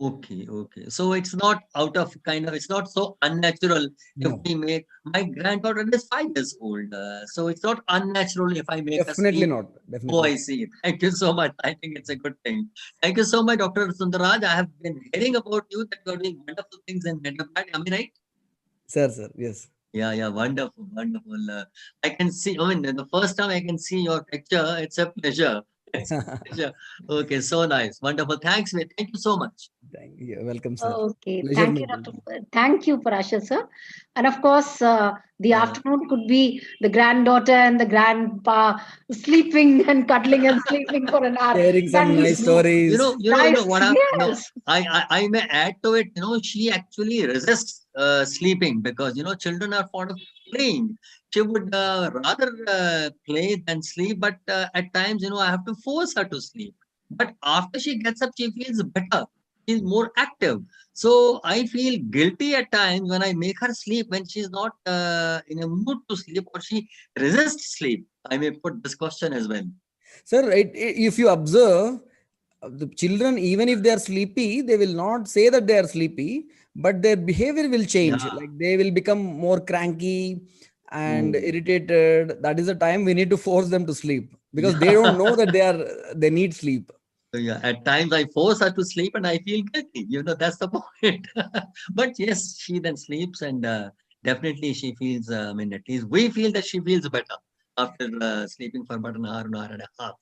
Okay. So it's not it's not so unnatural if No, we make, my granddaughter is 5 years old. So it's not unnatural if I make her definitely sleep. not. Oh, Definitely I not. see. Thank you so much. I think it's a good thing. Thank you so much, Dr. Sundaraj. I have been hearing about you that you're doing wonderful things in Hyderabad. Am I right? Sir, yes. Yeah, wonderful. I can see, I mean, the first time I can see your picture, it's a pleasure. It's a pleasure. Okay, so nice. Wonderful. Thanks, mate. Thank you so much. Thank you. Welcome, sir. Okay, Pleasure thank you, meeting Dr. you. Thank you, Parashar sir. And of course, the Uh, afternoon could be the granddaughter and the grandpa sleeping and cuddling and sleeping for an hour. Sharing some Can we nice stories. nice? what happened? No, Yes. I may add to it. She actually resists sleeping because children are fond of playing. She would rather play than sleep, but at times, I have to force her to sleep. But after she gets up, she feels better. She's more active. So I feel guilty at times when I make her sleep when she's not in a mood to sleep or she resists sleep. I may put this question as well. Sir, if you observe, the children, even if they are sleepy, they will not say that they are sleepy, but their behavior will change. Yeah. Like they will become more cranky and Oh. irritated. That is the time we need to force them to sleep because they don't know Yeah. that they need sleep. Yeah. At times I force her to sleep and I feel guilty. That's the point. But yes, she then sleeps and definitely she feels, I mean, at least we feel that she feels better after sleeping for about an hour and a half.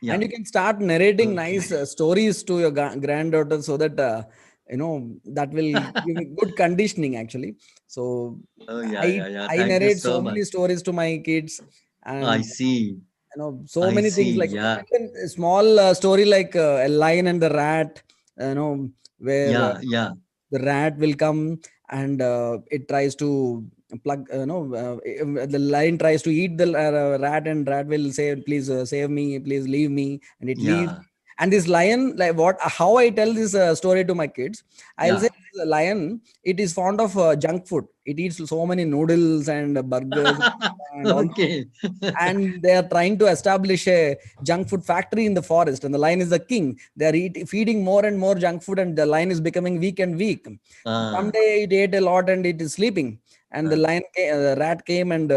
Yeah. And you can start narrating Okay. nice stories to your granddaughter so that that will give you good conditioning actually. So Oh, i yeah. I Thank you narrate so so much. many stories to my kids, I and see. so I many things, see. like Yeah. even a small story like a lion and the rat, where Yeah. the rat will come and it tries to plug the lion tries to eat the rat, and rat will say, please save me, please leave me, and it leaves. Yeah. And this lion, like what how I tell this story to my kids, I'll say Yeah. the lion, it is fond of junk food. It eats so many noodles and burgers and all, Okay. and they are trying to establish a junk food factory in the forest, and the lion is the king. They are feeding more and more junk food, and the lion is becoming weak and weak. Ah, Someday it ate a lot and it is sleeping, and the ah, the rat came and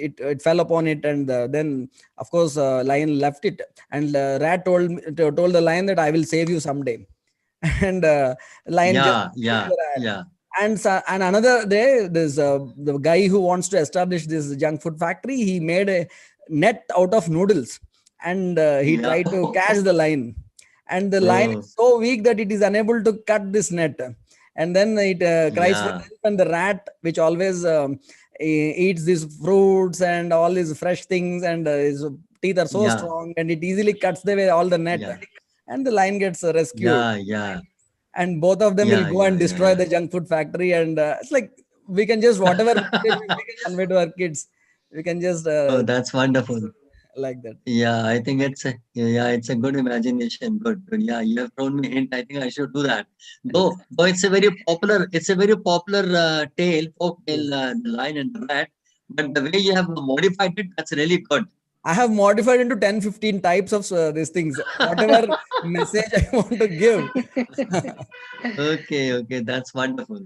it fell upon it, and then of course lion left it, and rat told the lion that I will save you someday. And lion just saved the rat. yeah. And and another day, this the guy who wants to establish this junk food factory, he made a net out of noodles, and he Yeah. tried to catch the lion, and the lion Oh, is so weak that it is unable to cut this net, and then it cries for yeah. help, and the rat, which always eats these fruits and all these fresh things, and his teeth are so Yeah. strong, and it easily cuts away all the net, Yeah. and the lion gets rescued, Yeah. and both of them will go and destroy Yeah. the junk food factory. And it's like we can just whatever message we can convey to our kids, we can just Oh, that's wonderful. like that. Yeah, I think it's a good imagination. Good, good. Yeah, you have thrown me hint. I think I should do that. Though it's a very popular tale, folk tale, Yes. the Lion and the Rat. But the way you have modified it, that's really good. I have modified into 10, 15 types of these things. Whatever message I want to give. Okay, okay, that's wonderful.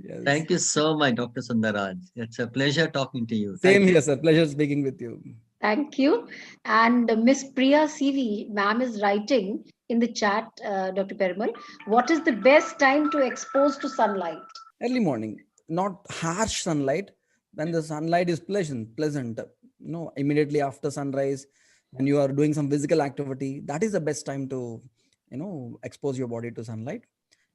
Yes. Thank you so much, Dr. Sundaraj. It's a pleasure talking to you. Thank Same you. here, sir. Pleasure speaking with you. Thank you. And Miss Priya CV, ma'am is writing in the chat, Dr. Perimal, what is the best time to expose to sunlight? Early morning, not harsh sunlight. When the sunlight is pleasant. No, immediately after sunrise, when you are doing some physical activity, that is the best time to, expose your body to sunlight.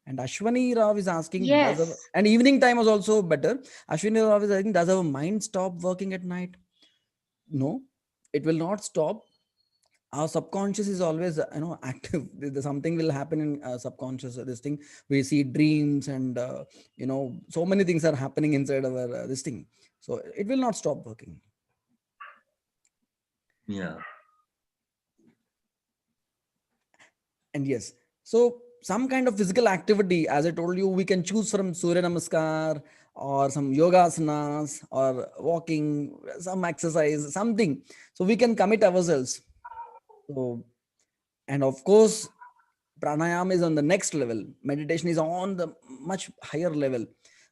And Ashwani Rao is asking, Yes. and evening time was also better. Ashwani Rao is asking, does our mind stop working at night? No, it will not stop. Our subconscious is always active. Something will happen in subconscious, this thing we see dreams, and so many things are happening inside our this thing, so it will not stop working. Yeah. And yes, so some kind of physical activity, as I told you, we can choose from Surya Namaskar or some yoga asanas or walking, some exercise, something, so we can commit ourselves. So, and of course, pranayama is on the next level, meditation is on the much higher level.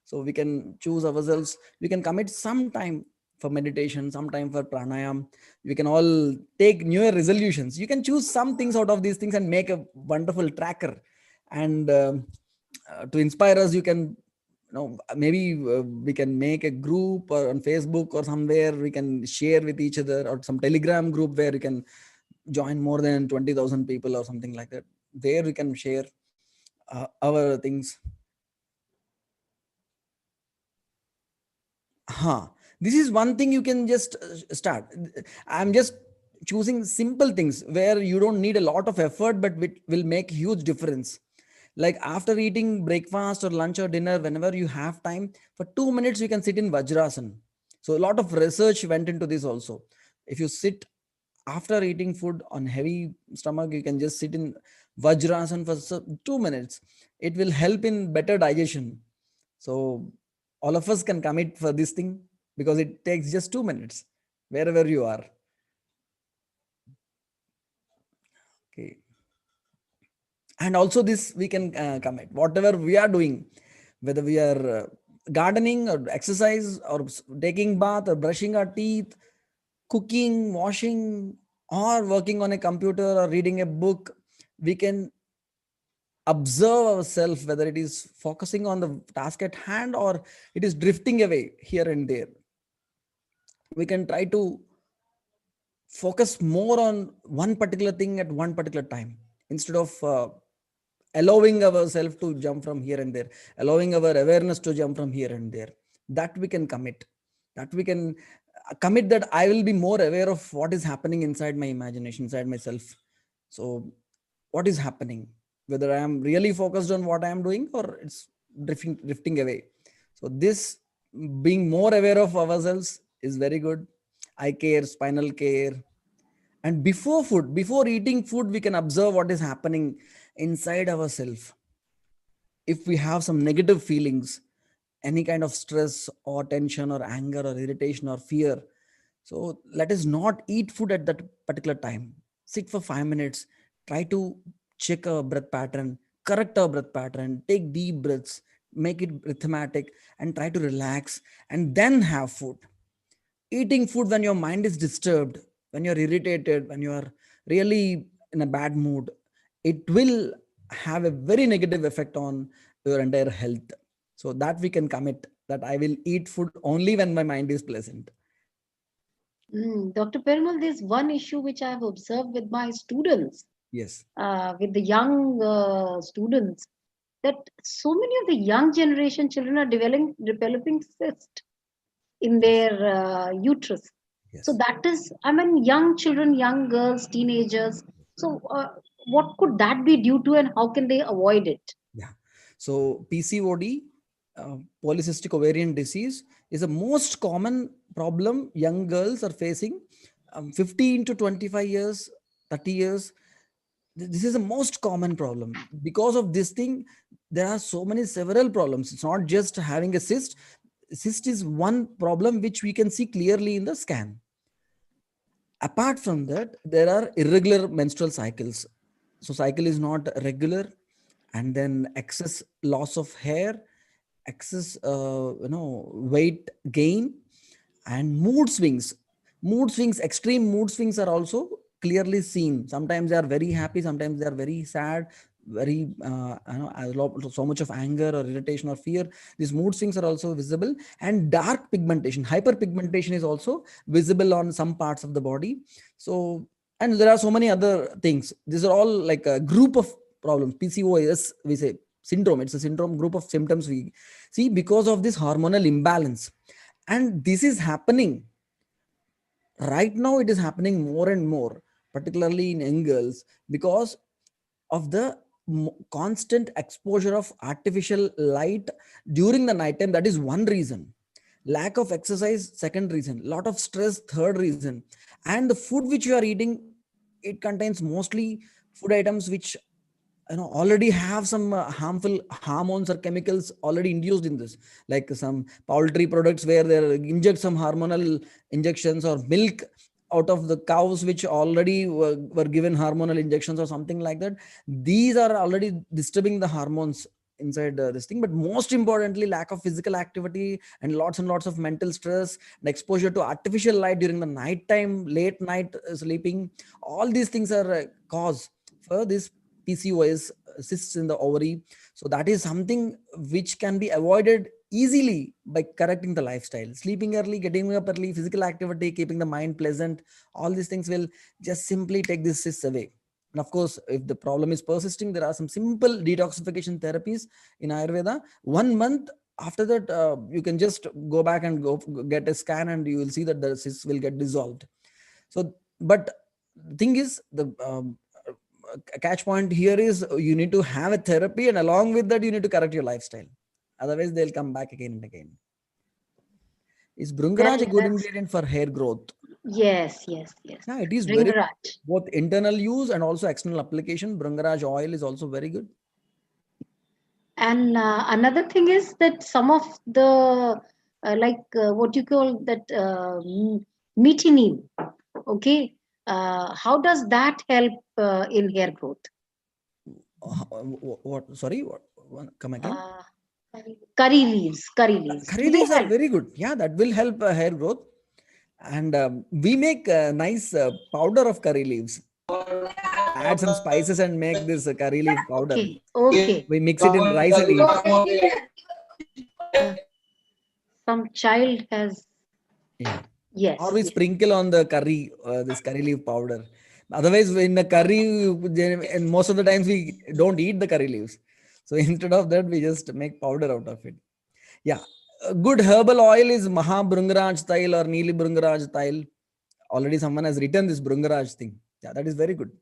So we can choose ourselves, we can commit some time for meditation, some time for pranayam. We can all take newer resolutions. You can choose some things out of these things and make a wonderful tracker. And to inspire us, you can, maybe we can make a group or on Facebook or somewhere we can share with each other, or some Telegram group where you can join more than 20,000 people or something like that. There we can share our things. This is one thing you can just start. I'm just choosing simple things where you don't need a lot of effort, but it will make huge difference. Like after eating breakfast or lunch or dinner, whenever you have time, for 2 minutes you can sit in Vajrasan. So a lot of research went into this also. If you sit after eating food on heavy stomach, you can just sit in Vajrasan for 2 minutes. It will help in better digestion. So all of us can commit for this thing, because it takes just 2 minutes wherever you are. Okay. And also this we can commit whatever we are doing, whether we are gardening or exercise or taking bath or brushing our teeth, cooking, washing, or working on a computer or reading a book. We can observe ourselves whether it is focusing on the task at hand or it is drifting away here and there. We can try to focus more on one particular thing at one particular time, instead of allowing ourselves to jump from here and there, allowing our awareness to jump from here and there. That we can commit. That we can commit, that I will be more aware of what is happening inside my imagination, inside myself. So what is happening, whether I am really focused on what I am doing or it's drifting away. So this, being more aware of ourselves, is very good. Eye care, spinal care. And before eating food, we can observe what is happening inside ourselves. If we have some negative feelings, any kind of stress or tension or anger or irritation or fear, so let us not eat food at that particular time. Sit for 5 minutes, try to check our breath pattern, correct our breath pattern, take deep breaths, make it rhythmatic, and try to relax, and then have food. Eating food when your mind is disturbed, when you're irritated, when you are really in a bad mood, it will have a very negative effect on your entire health. So that we can commit, that I will eat food only when my mind is pleasant. Dr. Perimal, there's one issue which I've observed with my students, Yes. with the young students, that so many of the young generation children are developing cyst in their uterus. So Yes. that is, I mean, young children, young girls, teenagers. So what could that be due to, and how can they avoid it? Yeah. So PCOD, polycystic ovarian disease, is the most common problem young girls are facing 15 to 25 years, 30 years, this is the most common problem. Because of this thing, there are so many several problems. It's not just having a cyst. Cyst is one problem which we can see clearly in the scan. Apart from that, there are irregular menstrual cycles. So cycle is not regular, and then excess loss of hair, excess weight gain, and mood swings, extreme mood swings are also clearly seen. Sometimes they are very happy, sometimes they are very sad, very so much of anger or irritation or fear. These mood swings are also visible, and dark pigmentation, hyperpigmentation is also visible on some parts of the body. So, and there are so many other things. These are all like a group of problems. PCOS, we say syndrome, it's a syndrome group of symptoms we see because of this hormonal imbalance. And this is happening right now. It is happening more and more, particularly in young girls, because of the constant exposure of artificial light during the night time. That is one reason. Lack of exercise, second reason. Lot of stress, third reason. And the food which you are eating, it contains mostly food items which already have some harmful hormones or chemicals already induced in this, like some poultry products where they inject some hormonal injections, or milk out of the cows which already were given hormonal injections or something like that. These are already disturbing the hormones inside this thing. But most importantly, lack of physical activity and lots of mental stress and exposure to artificial light during the night time, late night sleeping, all these things are cause for this PCOS, cysts in the ovary. So that is something which can be avoided easily by correcting the lifestyle. Sleeping early, getting up early, physical activity, keeping the mind pleasant. All these things will just simply take these cysts away. And of course, if the problem is persisting, there are some simple detoxification therapies in Ayurveda. 1 month after that, you can just go back and go get a scan, and you will see that the cysts will get dissolved. So, but the thing is, the catch point here is you need to have a therapy, and along with that you need to correct your lifestyle. Otherwise they'll come back again and again. Is Brungaraj a good ingredient for hair growth? Yes, yes, yes. Yeah, it is very Bringraj. both internal use and also external application. Brungaraj oil is also very good. And another thing is that some of the what you call that meaty neem, okay, how does that help in hair growth? What? Sorry, what? Come again? Curry leaves. Curry Do they leaves are help? very good. Yeah, that will help hair growth. And we make a nice powder of curry leaves. Add some spices and make this curry leaf powder. Okay, okay. We mix it in rice and eat. Some child has, Yeah. yes. Or we yes. sprinkle on the curry, this curry leaf powder. Otherwise, in the curry, and most of the times we don't eat the curry leaves. So instead of that, we just make powder out of it. Yeah. A good herbal oil is Maha Brungaraj Tail or Neeli Brungaraj Tail. Already someone has written this Brungaraj thing. Yeah, that is very good.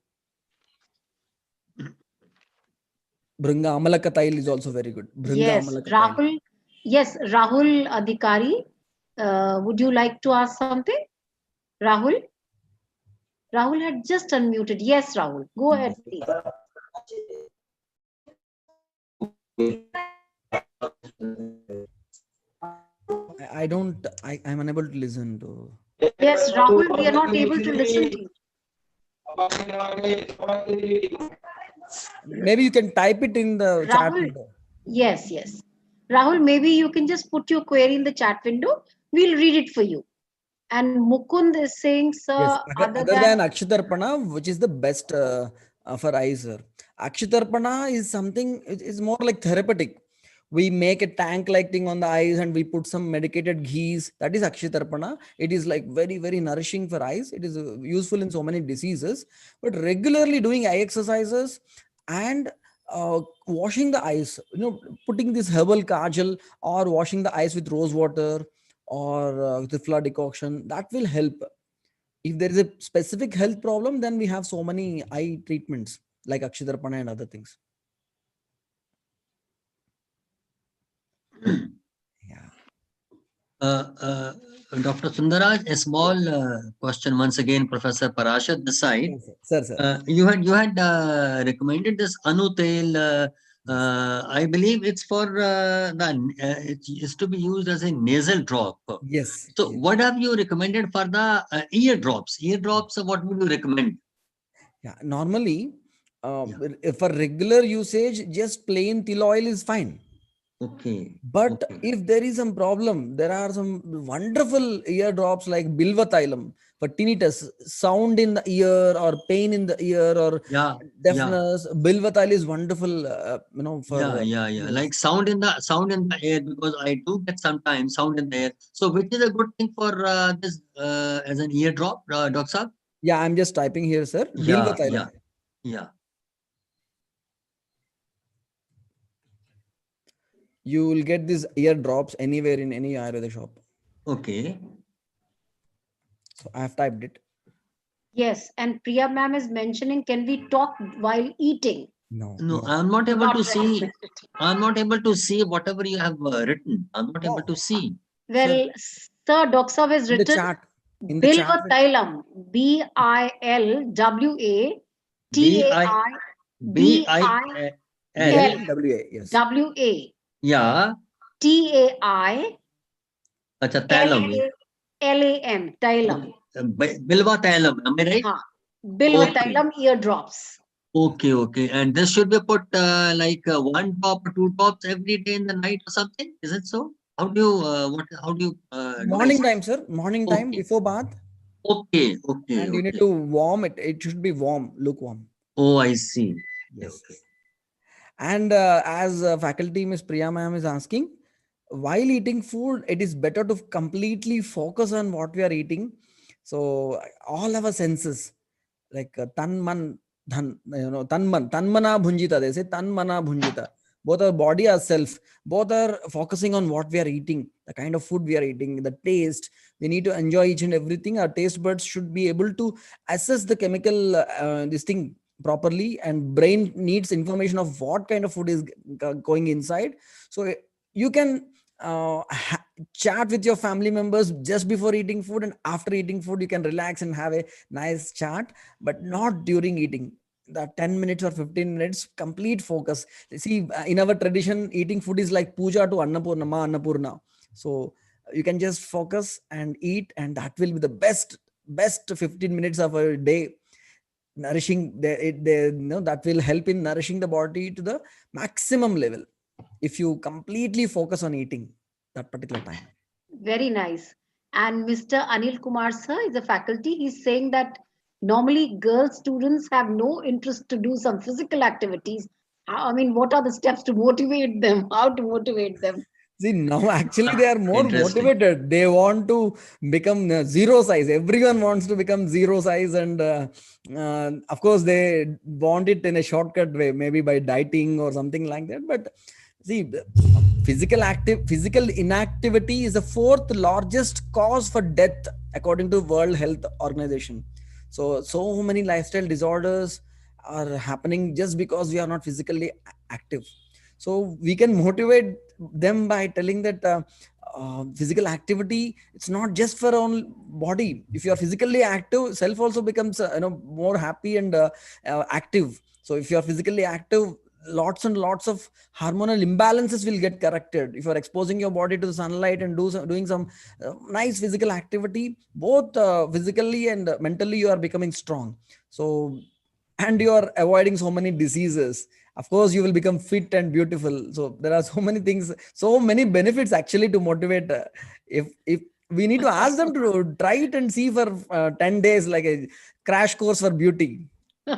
Brunga Amalaka Tail is also very good. Brunga Yes, Amalaka Tail. Rahul. Yes, Rahul Adhikari. Would you like to ask something? Rahul? Rahul had just unmuted. Yes, Rahul. Go ahead, please. I'm unable to listen to. Yes, Rahul, we are not able to listen to you. Maybe you can type it in the chat Rahul, window. yes, yes. Rahul, maybe you can just put your query in the chat window. We'll read it for you. And Mukund is saying, sir, Yes, other other than Akshatarpana, which is the best for eyes, sir. Akshatarpana is something, it's more like therapeutic. We make a tank-like thing on the eyes and we put some medicated ghees. That is Akshatarpana. It is like very, very nourishing for eyes. It is useful in so many diseases. But regularly doing eye exercises and washing the eyes, putting this herbal kajal or washing the eyes with rose water or the flood decoction, that will help. If there is a specific health problem, then we have so many eye treatments like Akshatarpana and other things. Yeah. Dr. Sundaraj, a small question once again, Professor Parashar, this side. Yes, sir. Sir. You had recommended this Anutel. I believe it's for it is to be used as a nasal drop. Yes. So, Yes. what have you recommended for the ear drops? Ear drops, what would you recommend? Yeah. Normally, Yeah. for regular usage, just plain til oil is fine. Okay. But Okay. if there is some problem, there are some wonderful ear drops like bilvathylam for tinnitus, sound in the ear or pain in the ear or Yeah. Yeah. deafness. Bilvathylam is wonderful, for Yeah. yes. Like sound in the air, because I do get sometimes sound in the air. So, which is a good thing for this as an ear drop, Dr. Saab? Yeah, I'm just typing here, sir. Yeah. Bilvathylam. Yeah. You will get these ear drops anywhere in any Ayurveda shop. Okay. So I have typed it. Yes, and Priya ma'am is mentioning, can we talk while eating? No, No, no. I'm not able Not to see. recommended. I'm not able to see whatever you have written. I'm not able Oh, to see. Well, Sir Doxav has in the written chat. In the chat. Bilvathylam, Bilwatailam, B I B I L. LWA, yes. Yeah. Tailam, Acha, Thalam. Tailam. Bilva Thalam. Am I right? Ha. Okay. Bilvathylam eardrops. Okay. And this should be put like one drop or two drops every day in the night or something. Is it so? How do you How do you Morning advise? time, sir. Morning time Okay. before bath. Okay. And you need to warm it. It should be warm, lukewarm. Oh, I see. Yes. Okay. And as faculty Miss Priya ma'am is asking, while eating food, it is better to completely focus on what we are eating. So all our senses, like tan man dhan, tanmana bhunjita. They say tanmana bhunjita. Both our body as self, both are focusing on what we are eating, the kind of food we are eating, the taste. We need to enjoy each and everything. Our taste buds should be able to assess the chemical this thing properly, and brain needs information of what kind of food is going inside. So you can chat with your family members just before eating food, and after eating food you can relax and have a nice chat, but not during eating. The 10 minutes or 15 minutes complete focus. See, in our tradition, eating food is like puja to Annapurna, Ma Annapurna. So you can just focus and eat, and that will be the best 15 minutes of a day, nourishing that will help in nourishing the body to the maximum level if you completely focus on eating that particular time. Very nice. And Mr. Anil Kumar sir is a faculty. He's saying that normally girl students have no interest to do some physical activities. I mean, what are the steps to motivate them? How to motivate them? See, now actually they are more Interesting. motivated. They want to become zero size. Everyone wants to become zero size, and of course they want it in a shortcut way, maybe by dieting or something like that. But see, physical inactivity is the fourth largest cause for death according to World Health Organization. So many lifestyle disorders are happening just because we are not physically active. So we can motivate them by telling that physical activity, it's not just for own body. If you are physically active, self also becomes more happy and active. So if you are physically active, lots and lots of hormonal imbalances will get corrected. If you are exposing your body to the sunlight and doing some nice physical activity, both physically and mentally, you are becoming strong. So, and you are avoiding so many diseases. Of course you will become fit and beautiful. So there are so many things, so many benefits actually to motivate. If we need to ask them to try it and see for 10 days, like a crash course for beauty,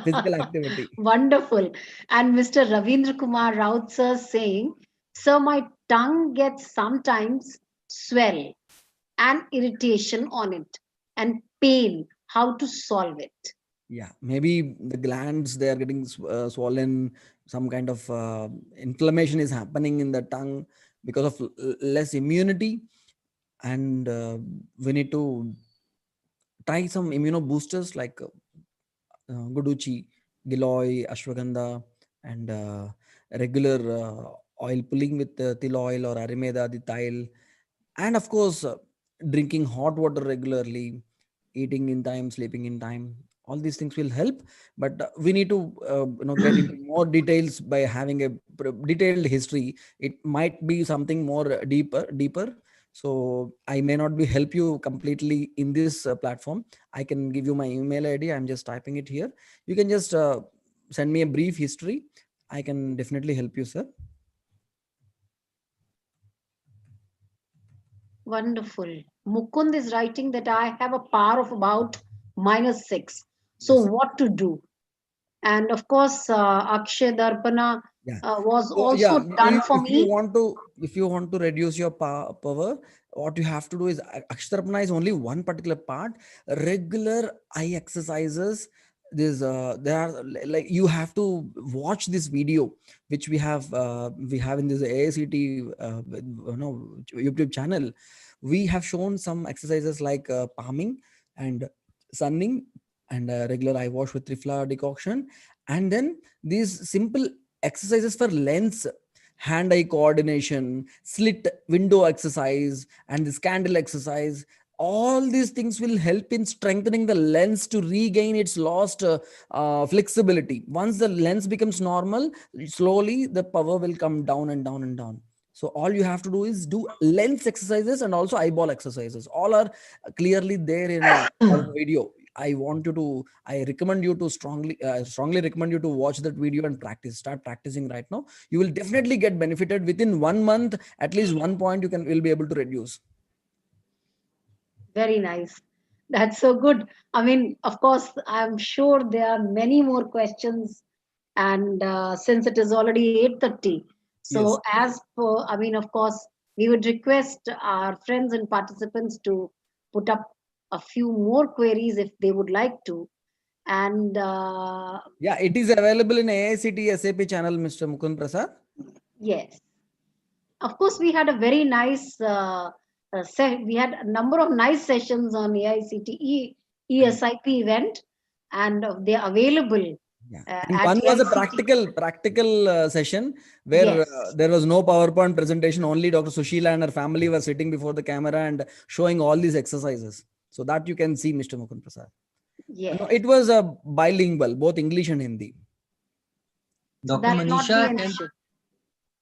physical activity. Wonderful. And Mr. Ravindra Kumar Raut sir saying, sir, my tongue gets sometimes swell and irritation on it and pain. How to solve it? Yeah, maybe the glands, they are getting swollen. Some kind of inflammation is happening in the tongue because of less immunity. And we need to try some immuno boosters like guduchi, giloy, ashwagandha, and regular oil pulling with til oil or arimeda, the tile. And of course, drinking hot water regularly, eating in time, sleeping in time, all these things will help. But we need to get into more details by having a detailed history. It might be something more deeper. So I may not be help you completely in this platform. I can give you my email ID. I'm just typing it here. You can just send me a brief history. I can definitely help you, sir. Wonderful. Mukund is writing that I have a power of about -6. So Yes. what to do? And of course, Akshay Darpana Yeah. was So yeah, also done for if you me. want to reduce your power, what you have to do is Aksharapana is only one particular part. Regular eye exercises. There are like you have to watch this video which we have in this AICTE YouTube channel. We have shown some exercises like palming and sunning and regular eye wash with trifla decoction, and then these simple exercises for lens, hand-eye coordination, slit window exercise, and this candle exercise. All these things will help in strengthening the lens to regain its lost flexibility. Once the lens becomes normal, slowly the power will come down and down and down. So all you have to do is do lens exercises and also eyeball exercises. All are clearly there in our video. I recommend you to strongly recommend you to watch that video and start practicing right now. You will definitely get benefited within 1 month. At least 1 point will be able to reduce. Very nice. That's so good. I mean, of course, I'm sure there are many more questions, and since it is already 8:30, Yes. so I mean, of course, we would request our friends and participants to put up a few more queries if they would like to. And Yeah, it is available in AICTE-SIP channel, Mr. Mukund Prasad. yes, of course, we had a very nice we had a number of nice sessions on AICTE eSIP event, and they're available Yeah. And at one was a AICTE. practical session where Yes, there was no PowerPoint presentation. Only Dr. Sushila and her family were sitting before the camera and showing all these exercises. So that you can see, Mr. Mukund Prasad. No, yes. it was bilingual, both English and Hindi. So Dr. that will not be Manisha, an issue.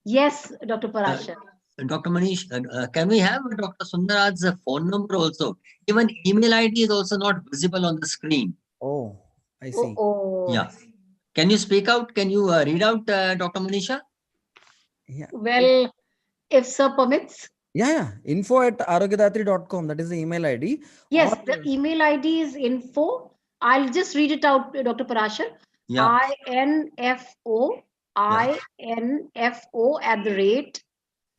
Yes, Dr. Parashar. Dr. Manish, can we have Dr. Sundaraj's phone number also? Even email ID is also not visible on the screen. Oh, I Oh, see. oh. Yeah. Can you speak out? Can you read out, Dr. Manisha? Yeah. Well, if sir permits. Yeah. info@arogyadatri.com. That is the email ID. Yes, Or the email ID is info. I'll just read it out, Dr. Parashar. Yeah. info info @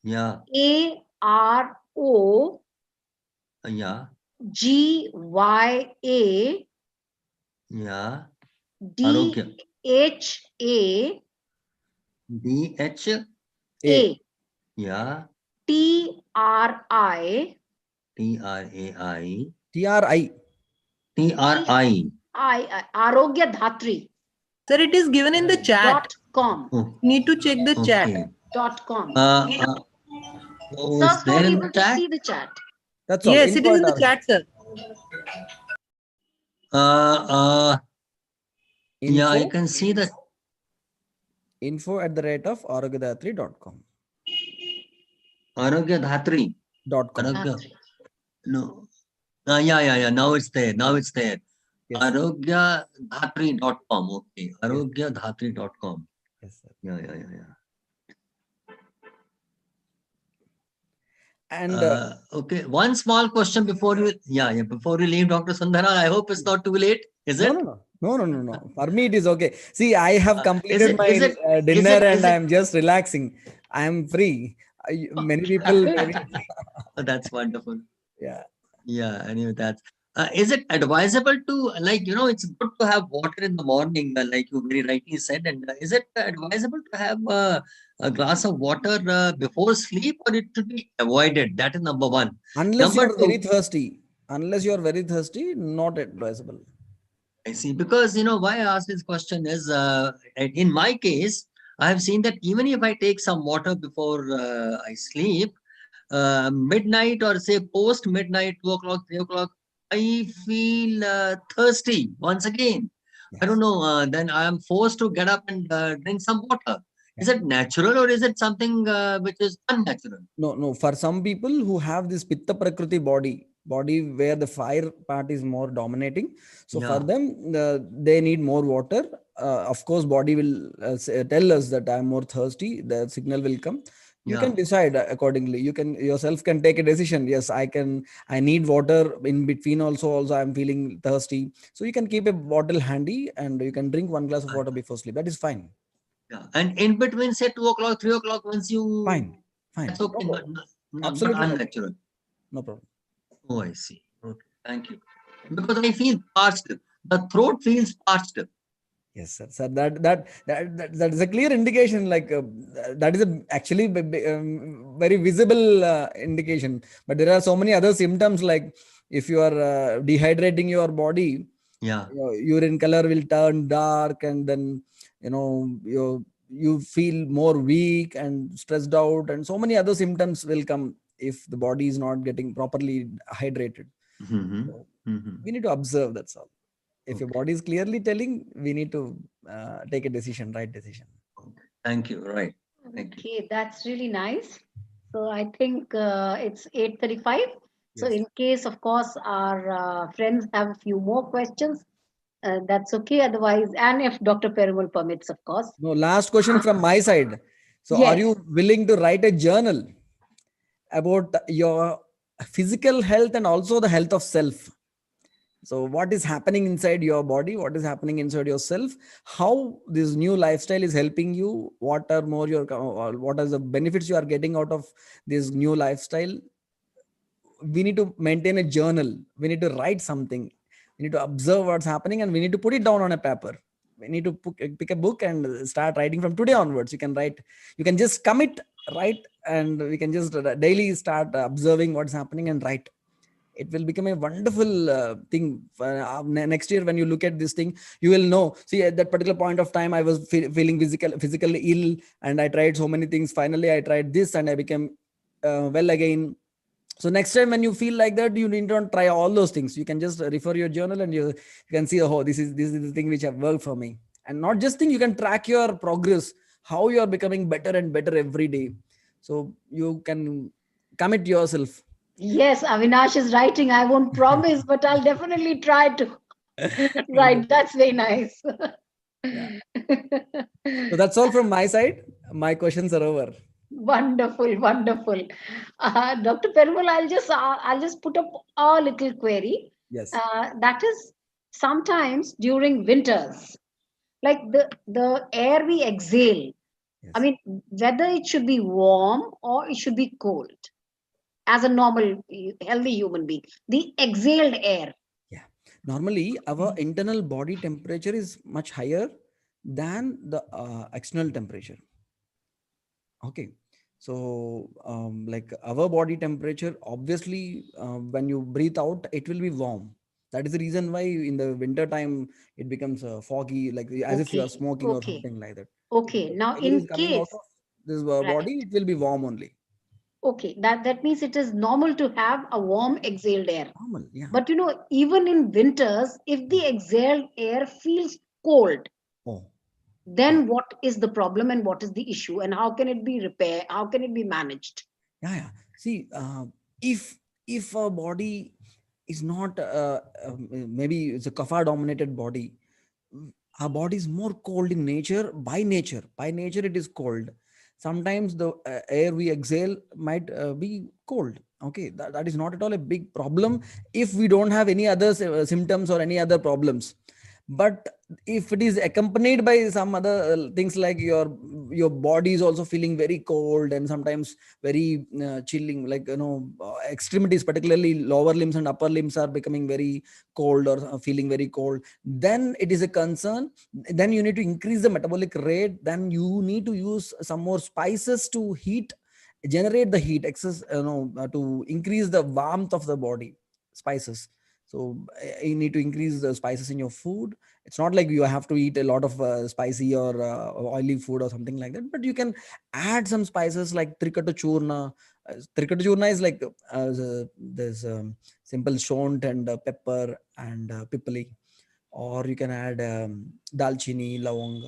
Yeah. ARO Yeah. GYA Yeah. Arogya. DHA DHA. Yeah. TRI TRAI. TRI. TRI. Arogya Dhatri Sir, it is given in the chat. .com. Oh, Need to check the chat. okay. .com. Oh, Sir's it's there not in able the to chat? see the chat. That's all. Yes, it is in the Info@arogya. chat, sir. Yeah, you Info, can see the info@arogyadatri.com. Arogya Dhatri. .com. Arogya. Dhatri. No. Yeah. Now it's there. Yes. Arogyadhatri.com. Okay. Arogyadhatri.com. Yes, sir. Yeah. And Okay. One small question before you leave, Dr. Sundara. I hope it's not too late. Is it? no. For me, it is okay. See, I have completed my is dinner and it- I'm just relaxing. I am free. Many people, That's wonderful. yeah. Yeah, anyway, that's. Is it advisable to, it's good to have water in the morning, like you very rightly said, and is it advisable to have a glass of water before sleep, or it should be avoided? That is number one. Unless Number you're very two, thirsty. Not advisable. I see, because why I asked this question is, in my case, I have seen that even if I take some water before I sleep, midnight or say post midnight, 2 o'clock, 3 o'clock, I feel thirsty once again. I don't know. Then I am forced to get up and drink some water. Is it natural or is it something which is unnatural? No. For some people who have this Pitta Prakriti body where the fire part is more dominating, so for Yeah. them, they need more water. Of course, body will tell us that I'm more thirsty. The signal will come. You Yeah. can decide accordingly. You can yourself can take a decision. Yes, I need water in between. Also, I'm feeling thirsty. So you can keep a bottle handy and you can drink 1 glass of water before sleep. That is fine. Yeah. And in between, say 2 o'clock, 3 o'clock, once you, Fine. that's No okay, problem. not Absolutely no problem. unnatural. No problem. Oh, I see. Okay, thank you. Because I feel parched. The throat feels parched. Yes, sir. That is a clear indication. Like that is actually very visible indication. But there are so many other symptoms. Like if you are dehydrating your body, Yeah. your urine color will turn dark, and then you feel more weak and stressed out, and so many other symptoms will come if the body is not getting properly hydrated. Mm-hmm. So Mm-hmm. we need to observe. That's all. If your Okay. body is clearly telling, we need to take a decision, right decision. Okay. Thank you. Right. Thank you. Okay, that's really nice. So I think it's 8:35. So Yes. in case, of course, our friends have a few more questions, that's okay. Otherwise, and if Dr. Perumal permits, of course. No, last question from my side. So, are Yes. you willing to write a journal about your physical health and also the health of self? So, what is happening inside your body? What is happening inside yourself? How this new lifestyle is helping you? What are more your what are the benefits you are getting out of this new lifestyle? We need to maintain a journal. We need to write something. We need to observe what's happening and we need to put it down on a paper. We need to pick a book and start writing from today onwards. You can write, you can just commit, write, and we can just daily start observing what's happening and write. It will become a wonderful thing. Next year when you look at this thing, you will know, see, at that particular point of time I was feeling physically ill and I tried so many things. Finally I tried this and I became well again. So next time when you feel like that, you need not try all those things. You can just refer your journal and you can see, oh, this is the thing which have worked for me. And not just think, you can track your progress, how you are becoming better and better every day. So you can commit yourself. Yes, Avinash is writing. I won't promise, but I'll definitely try to. Right, that's very nice. Yeah. So that's all from my side. My questions are over. Wonderful, wonderful. Dr. Perumal, I'll just put up a little query. Yes. That is sometimes during winters, like the air we exhale. Yes. I mean, whether it should be warm or it should be cold, as a normal healthy human being, the exhaled air. Yeah. Normally, our internal body temperature is much higher than the external temperature. Okay. So, like our body temperature, obviously, when you breathe out, it will be warm. That is the reason why in the winter time it becomes foggy, like as if you are Okay, smoking or okay, something like that. okay. The Now, air is in coming out case, of this right, body, it will be warm only. okay, that means it is normal to have a warm exhaled air. Normal, yeah. But even in winters, if the exhaled air feels cold, Oh, then what is the problem and what is the issue and how can it be repaired? How can it be managed? yeah. See, if a body is not maybe it's a kapha dominated body, our body is more cold in nature. By nature it is cold. Sometimes the air we exhale might be cold. Okay, that is not at all a big problem if we don't have any other symptoms or any other problems. But if it is accompanied by some other things, like your body is also feeling very cold and sometimes very chilling, like extremities, particularly lower limbs and upper limbs, are becoming very cold or feeling very cold, then it is a concern. Then you need to increase the metabolic rate. Then you need to use some more spices to generate the heat excess, to increase the warmth of the body. Spices. So you need to increase the spices in your food. It's not like you have to eat a lot of spicy or oily food or something like that, but you can add some spices like trikata churna, Trikatu Churna is like there's simple shont and pepper and pipali, or you can add dalchini, lavang.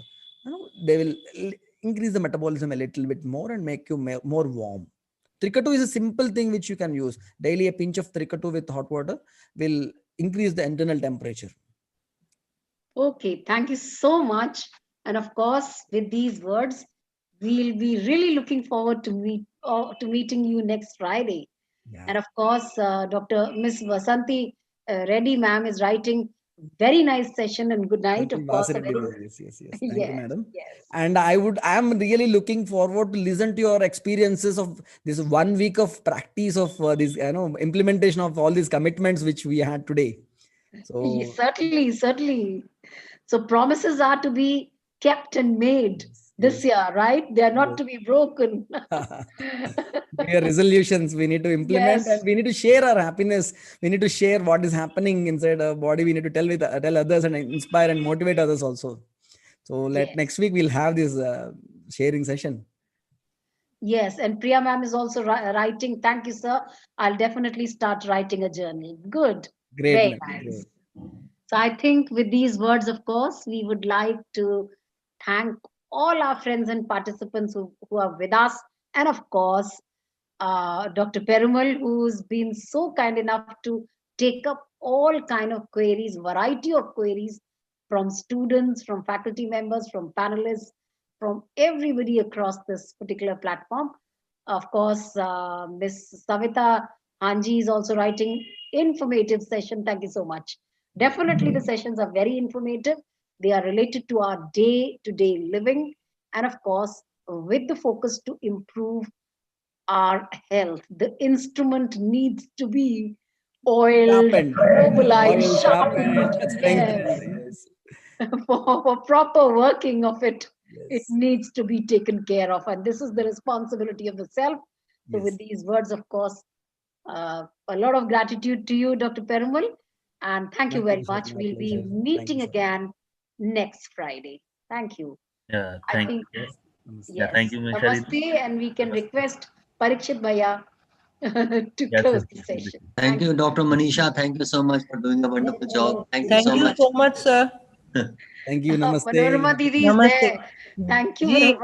They will increase the metabolism a little bit more and make you more warm. Trikatu is a simple thing which you can use daily. A pinch of trikatu with hot water will increase the internal temperature. Okay, thank you so much. And of course, with these words, we'll be really looking forward to meeting you next Friday. Yeah. And of course, Dr. Miss Vasanti Reddy ma'am is writing very nice session, and good night. Of course, Yes. Thank you, yes, madam. yes. And I am really looking forward to listen to your experiences of this 1 week of practice of this, implementation of all these commitments which we had today. So Certainly, certainly. So promises are to be kept and made this year, right? They are not to be broken. Clear resolutions we need to implement, Yes. and we need to share our happiness. We need to share what is happening inside our body. We need to tell others and inspire and motivate others also. So Yes. next week we'll have this sharing session. Yes, and Priya ma'am is also writing. Thank you, sir. I'll definitely start writing a journal. Good. Great, Very ma'am. nice. Great. So I think with these words, of course, we would like to thank all our friends and participants who are with us. And of course, Dr. Perumal, who's been so kind enough to take up all kind of queries, variety of queries from students, from faculty members, from panelists, from everybody across this particular platform. Of course, Ms. Savita Hanji is also writing informative session. Thank you so much. Definitely the sessions are very informative. They are related to our day-to-day living. And of course, with the focus to improve our health. The instrument needs to be oiled, Sharpened. mobilized, Oil sharpened. strengthened. Yes. For proper working of it, it Yes. needs to be taken care of. And this is the responsibility of the self. So Yes. with these words, of course, a lot of gratitude to you, Dr. Perumal. And thank you My very pleasure. much. My We'll be pleasure. Thank meeting you so much. again next Friday. Thank you. Yeah, I thank think, you. Namaste. Yeah, thank yes. you, Mr. Namaste, and we can request Parikshit Bhaiya to Yes, close yes, the yes. session. Thank you, Dr. Manisha. Thank you so much for doing a wonderful job. Thank you Thank so you much. so much, sir. Thank you. Namaste. Manorama Didi is Namaste. there. Thank you, Ji, Manorama.